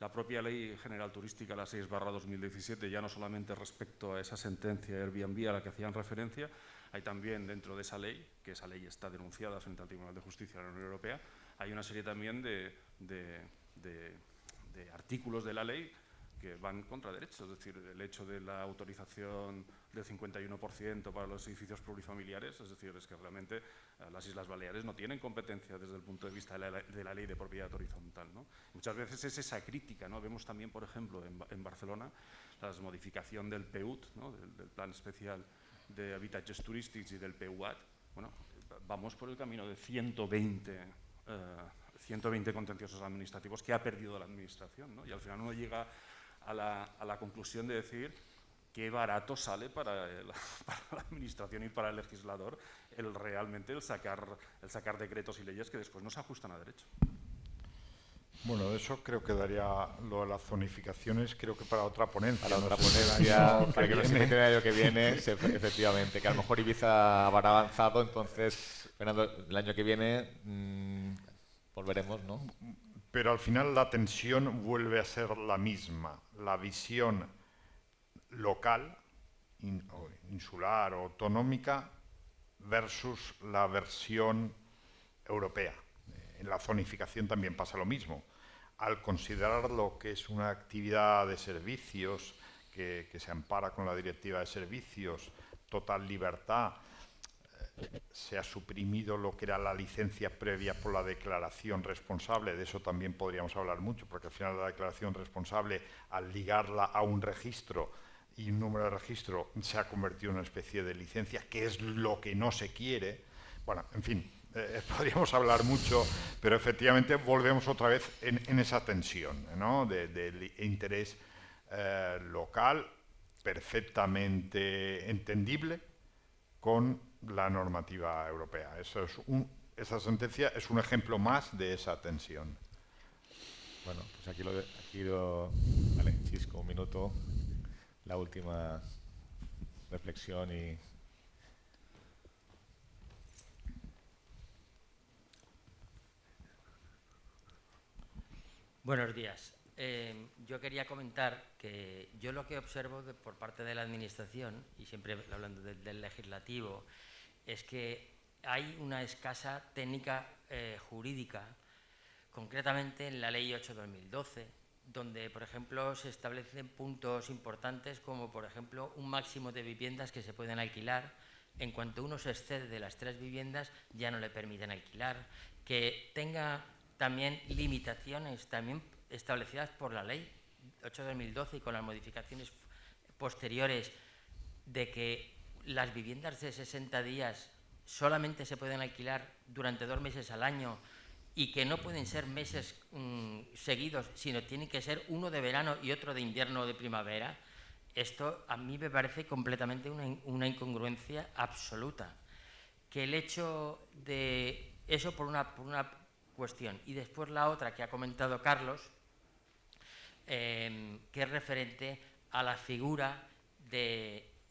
La propia Ley General Turística, la 6/2017, ya no solamente respecto a esa sentencia Airbnb a la que hacían referencia, hay también dentro de esa ley, que esa ley está denunciada frente al Tribunal de Justicia de la Unión Europea, hay una serie también de artículos de la ley que van contra derechos, es decir, el hecho de la autorización del 51% para los edificios plurifamiliares, es decir, es que realmente las Islas Baleares no tienen competencia desde el punto de vista de la ley de propiedad horizontal, ¿no? Muchas veces es esa crítica, ¿no? Vemos también, por ejemplo, en Barcelona, la modificación del PUT, ¿no? del Plan Especial de Habitatges Turístics y del PUAT. Bueno, vamos por el camino de 120 contenciosos administrativos que ha perdido la administración, ¿no? Y al final uno llega a la conclusión de decir qué barato sale para la administración y para el legislador realmente el sacar decretos y leyes que después no se ajustan a derecho. Bueno, de eso creo que daría lo de las zonificaciones, creo que para otra ponencia. Para otra ponencia, para que el año que viene, efectivamente, que a lo mejor Ibiza habrá avanzado, entonces, esperando el año que viene, volveremos, ¿no? Pero al final la tensión vuelve a ser la misma, la visión local, insular o autonómica versus la versión europea. En la zonificación también pasa lo mismo. Al considerar lo que es una actividad de servicios que se ampara con la Directiva de Servicios, total libertad, se ha suprimido lo que era la licencia previa por la declaración responsable. De eso también podríamos hablar mucho, porque al final la declaración responsable, al ligarla a un registro y un número de registro, se ha convertido en una especie de licencia, que es lo que no se quiere. Bueno, en fin, podríamos hablar mucho, pero efectivamente volvemos otra vez en esa tensión, ¿no? del interés local, perfectamente entendible, con la normativa europea. Esa sentencia es un ejemplo más de esa tensión. Bueno, pues aquí vale, Chisco, un minuto, la última reflexión y... Buenos días. Yo quería comentar que yo lo que observo por parte de la Administración, y siempre hablando del legislativo, es que hay una escasa técnica jurídica, concretamente en la Ley 8/2012, donde, por ejemplo, se establecen puntos importantes como, por ejemplo, un máximo de viviendas que se pueden alquilar. En cuanto uno se excede de las 3 viviendas, ya no le permiten alquilar. Que tenga también limitaciones también establecidas por la Ley 8/2012 y con las modificaciones posteriores, de que las viviendas de 60 días solamente se pueden alquilar durante 2 meses al año y que no pueden ser meses seguidos, sino tienen que ser uno de verano y otro de invierno o de primavera. Esto a mí me parece completamente una incongruencia absoluta. Que el hecho de eso por una cuestión. Y después la otra que ha comentado Carlos, que es referente a la figura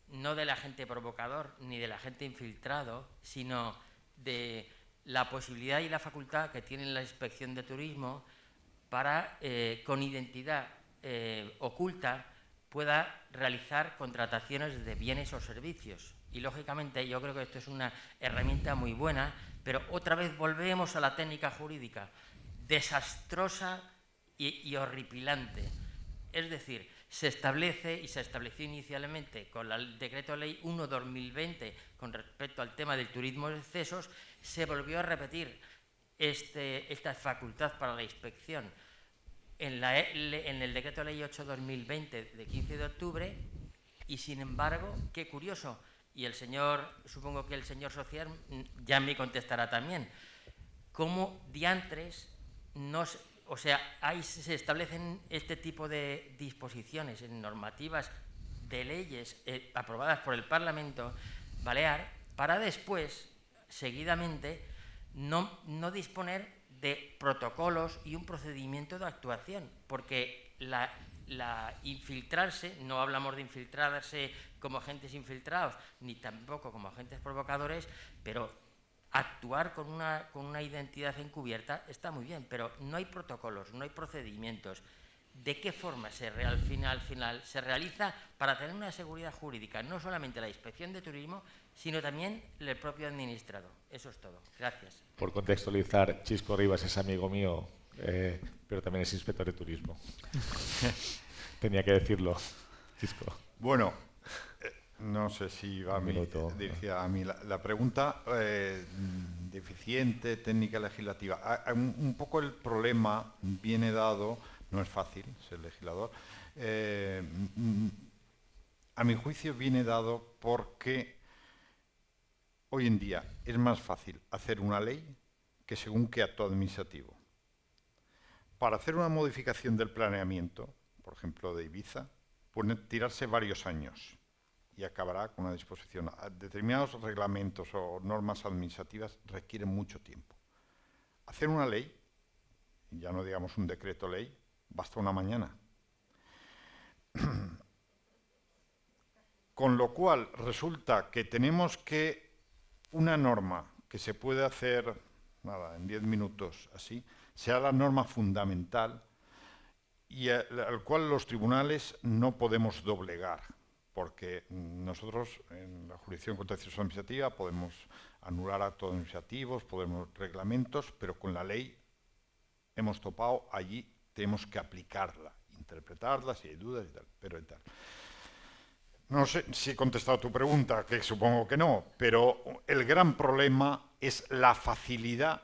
no del agente provocador ni del agente infiltrado, sino de la posibilidad y la facultad que tiene la Inspección de Turismo para, con identidad oculta, pueda realizar contrataciones de bienes o servicios. Y, lógicamente, yo creo que esto es una herramienta muy buena, pero otra vez volvemos a la técnica jurídica, desastrosa y horripilante. Es decir, se establece, y se estableció inicialmente con el Decreto Ley 1/2020 con respecto al tema del turismo de excesos, se volvió a repetir esta facultad para la inspección en el Decreto Ley 8/2020 de 15 de octubre y, sin embargo, qué curioso, y supongo que el señor Social ya me contestará también, cómo diantres se establecen este tipo de disposiciones en normativas de leyes aprobadas por el Parlamento Balear para después, seguidamente, no disponer de protocolos y un procedimiento de actuación, porque infiltrarse, no hablamos de infiltrarse como agentes infiltrados, ni tampoco como agentes provocadores, pero actuar con una identidad encubierta está muy bien, pero no hay protocolos, no hay procedimientos. ¿De qué forma al final se realiza para tener una seguridad jurídica? No solamente la Inspección de Turismo, sino también el propio administrado. Eso es todo. Gracias. Por contextualizar, Chisco Rivas es amigo mío, pero también es inspector de turismo. Tenía que decirlo, Chisco. Bueno, no sé si va dirigida a mí la pregunta. Deficiente, técnica legislativa. Un poco el problema viene dado, no es fácil ser legislador, a mi juicio viene dado porque hoy en día es más fácil hacer una ley que según qué acto administrativo. Para hacer una modificación del planeamiento, por ejemplo de Ibiza, puede tirarse varios años y acabará con una disposición. Determinados reglamentos o normas administrativas requieren mucho tiempo. Hacer una ley, ya no digamos un decreto ley, basta una mañana. Con lo cual resulta que tenemos que una norma que se puede hacer en 10 minutos así, sea la norma fundamental y al cual los tribunales no podemos doblegar, porque nosotros en la jurisdicción contencioso administrativa podemos anular actos administrativos, podemos reglamentos, pero con la ley hemos topado, allí tenemos que aplicarla, interpretarla, si hay dudas y tal, pero y tal. No sé si he contestado a tu pregunta, que supongo que no, pero el gran problema es la facilidad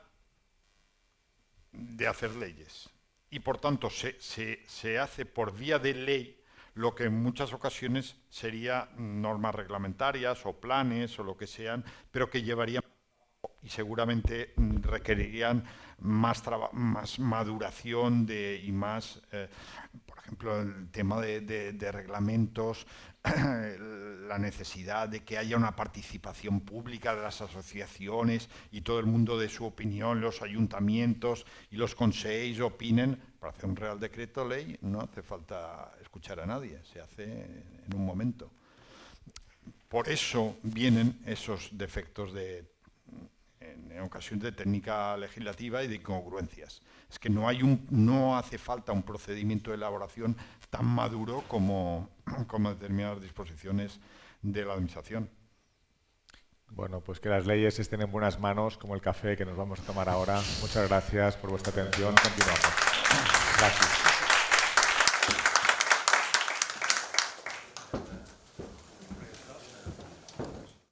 de hacer leyes. Y por tanto se hace por vía de ley lo que en muchas ocasiones sería normas reglamentarias o planes o lo que sean, pero que llevarían y seguramente requerirían más maduración y más, por ejemplo, el tema de reglamentos, la necesidad de que haya una participación pública de las asociaciones y todo el mundo dé su opinión, los ayuntamientos y los consejos opinen. Para hacer un Real Decreto Ley no hace falta escuchar a nadie, se hace en un momento. Por eso vienen esos defectos en ocasión de técnica legislativa y de incongruencias. Es que no hace falta un procedimiento de elaboración tan maduro como determinadas disposiciones de la Administración. Bueno, pues que las leyes estén en buenas manos, como el café que nos vamos a tomar ahora. Muchas gracias por vuestra atención. Continuamos. Gracias.